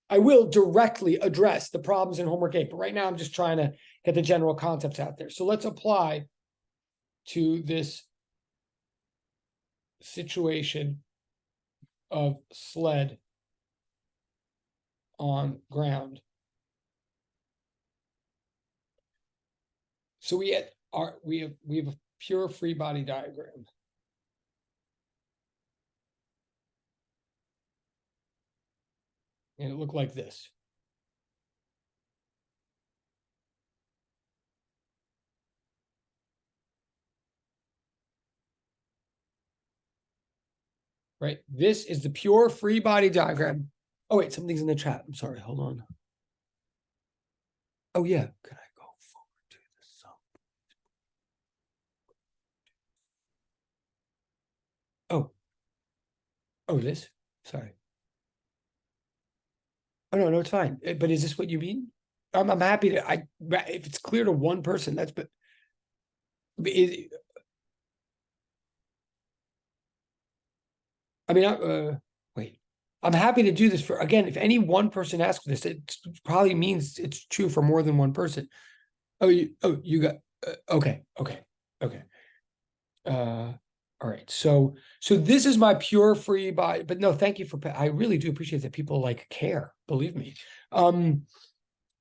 I will directly address the problems in homework 8, but right now I'm just trying to get the general concepts out there. So let's apply to this situation of sled on ground. So we have a pure free body diagram. And it looked like this. Right? This is the pure free body diagram. Oh, wait, something's in the chat. I'm sorry. Hold on. Oh, yeah. Can I go forward to the sum? Oh, this? Sorry. Oh, no, it's fine. But is this what you mean? I'm happy to, if it's clear to one person, that's, but wait, I'm happy to do this for, again, if any one person asks this, it probably means it's true for more than one person. You got, okay. All right. So this is my pure free body, but no, thank you for, I really do appreciate that people like care, believe me.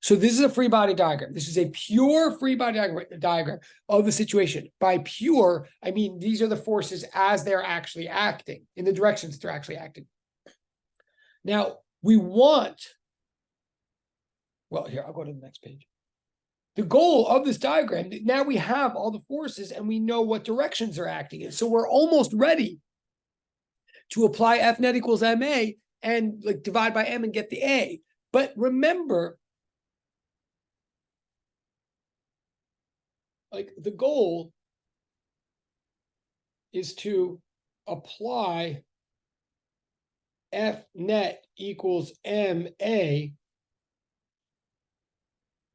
So this is a free body diagram. This is a pure free body diagram of the situation. By pure, I mean, these are the forces as they're actually acting, in the directions they're actually acting. Now, we want, well, here, I'll go to the next page. The goal of this diagram, now we have all the forces and we know what directions they're acting in. So we're almost ready to apply F net equals MA and like divide by M and get the A. But remember, like the goal is to apply F net equals MA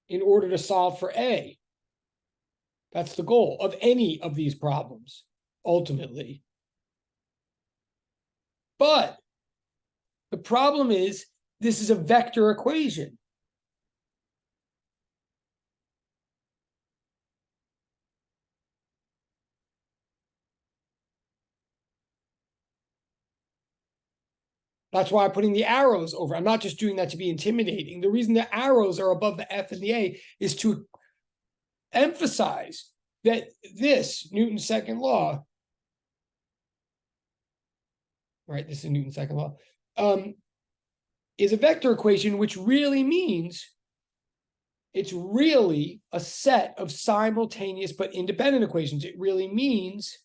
in order to solve for A. That's the goal of any of these problems, ultimately. But the problem is, this is a vector equation. That's why I'm putting the arrows over. I'm not just doing that to be intimidating. The reason the arrows are above the F and the A is to emphasize that this Newton's second law, right, this is Newton's second law, is a vector equation, which really means it's really a set of simultaneous but independent equations. It really means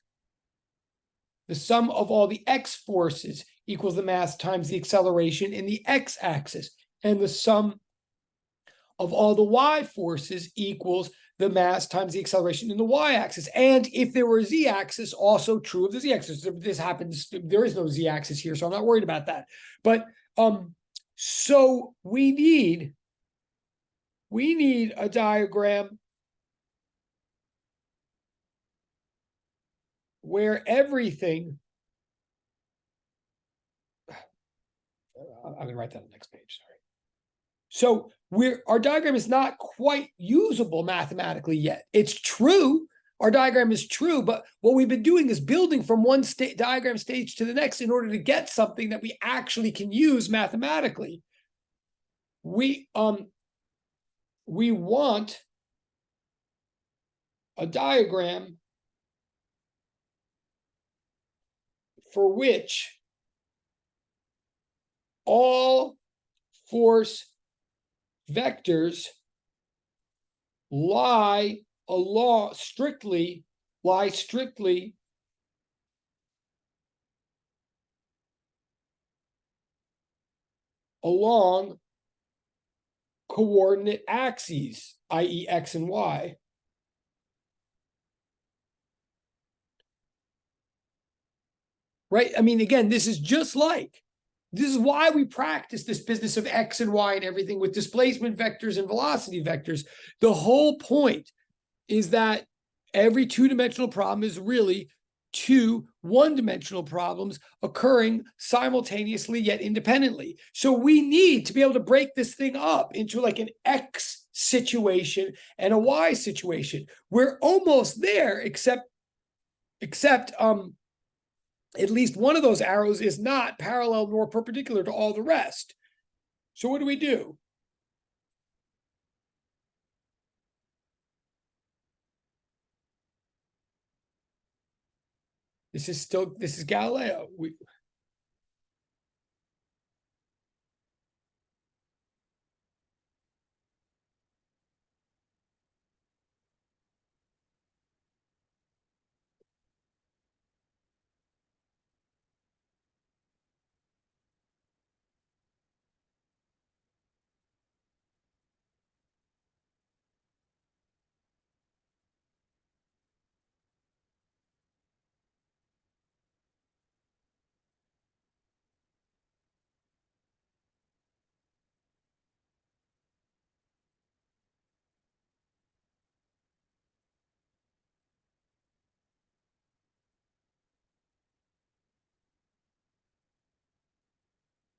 the sum of all the x forces equals the mass times the acceleration in the x-axis, and the sum of all the y forces equals the mass times the acceleration in the y-axis. And if there were a z-axis, also true of the z-axis. If this happens, there is no z-axis here, so I'm not worried about that. But so we need a diagram where everything, I'm going to write that on the next page, sorry. So our diagram is not quite usable mathematically yet. It's true, our diagram is true, but what we've been doing is building from one diagram stage to the next in order to get something that we actually can use mathematically. We want a diagram for which all force vectors lie strictly along coordinate axes, i.e. x and y. Right? I mean, again, this is why we practice this business of x and y and everything with displacement vectors and velocity vectors. The whole point is that every two-dimensional problem is really two one-dimensional problems occurring simultaneously yet independently. So we need to be able to break this thing up into like an X situation and a Y situation. We're almost there, except at least one of those arrows is not parallel nor perpendicular to all the rest. So what do? This is Galileo.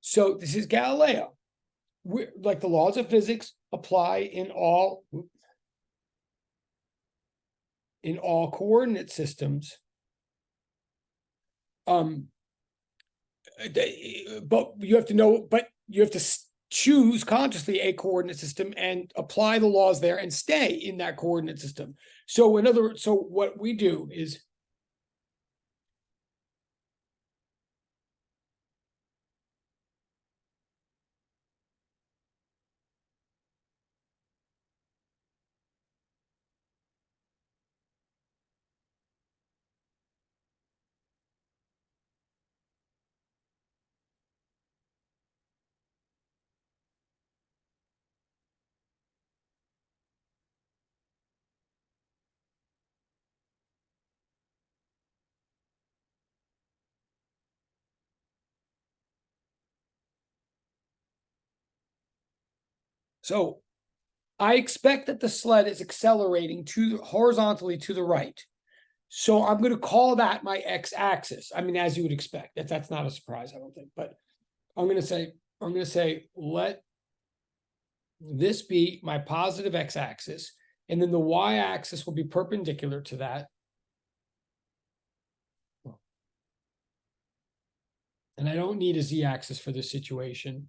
So this is Galileo. Like the laws of physics apply in all coordinate systems. But you have to choose consciously a coordinate system and apply the laws there and stay in that coordinate system. So in other words, so what we do is so I expect that the sled is accelerating horizontally to the right. So I'm going to call that my x-axis. I mean, as you would expect, that's not a surprise, I don't think. But I'm going to say, let this be my positive x-axis, and then the y-axis will be perpendicular to that. And I don't need a z-axis for this situation.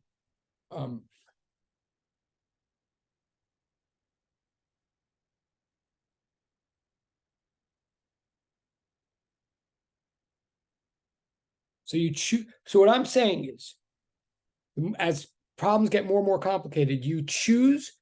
So you choose. So what I'm saying is, as problems get more and more complicated, you choose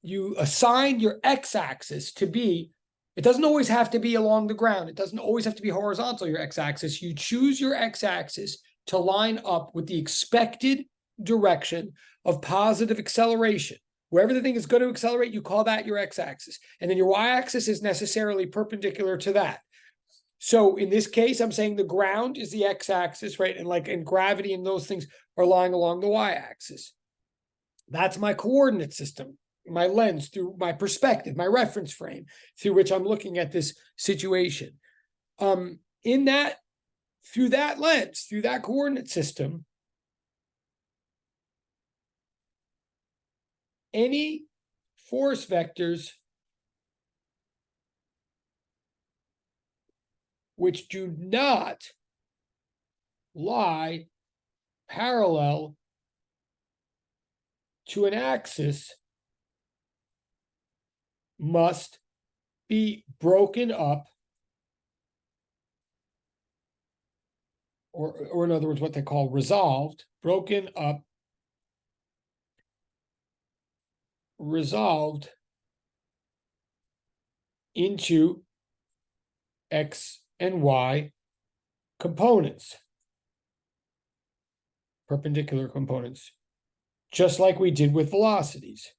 you assign your x-axis to be. It doesn't always have to be along the ground. It doesn't always have to be horizontal, your x-axis. You choose your x-axis to line up with the expected direction of positive acceleration. Wherever the thing is going to accelerate, you call that your x-axis. And then your y-axis is necessarily perpendicular to that. So in this case, I'm saying the ground is the x-axis, right? And like in gravity and those things are lying along the y-axis. That's my coordinate system, my lens through my perspective, my reference frame through which I'm looking at this situation. Through that lens, through that coordinate system, any force vectors which do not lie parallel to an axis must be broken up, or in other words, what they call resolved, resolved into X and Y components, perpendicular components, just like we did with velocities.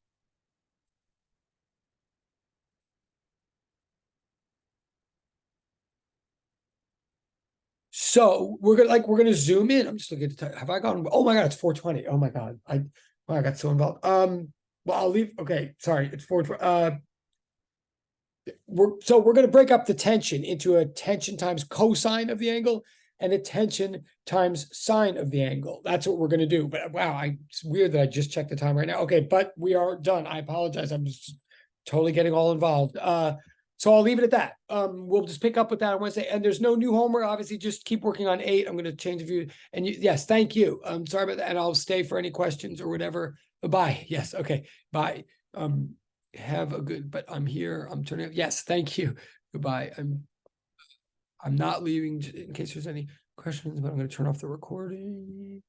So we're gonna zoom in. I'm just looking at the time. Have I gone? Oh my god, it's 4:20. Oh my god, I got so involved. Well, I'll leave. Okay, sorry, it's 4:20. we're going to break up the tension into a tension times cosine of the angle and a tension times sine of the angle. That's what we're going to do. But wow, it's weird that I just checked the time right now. Okay, but we are done. I apologize. I'm just totally getting all involved. So I'll leave it at that. We'll just pick up with that on Wednesday. And there's no new homework. Obviously, just keep working on 8. I'm going to change the view. And yes, thank you. I'm sorry about that. And I'll stay for any questions or whatever. Bye. Yes. Okay. Bye. Have a good, but I'm here. I'm turning up. Yes, thank you. Goodbye. I'm not leaving in case there's any questions, but I'm going to turn off the recording.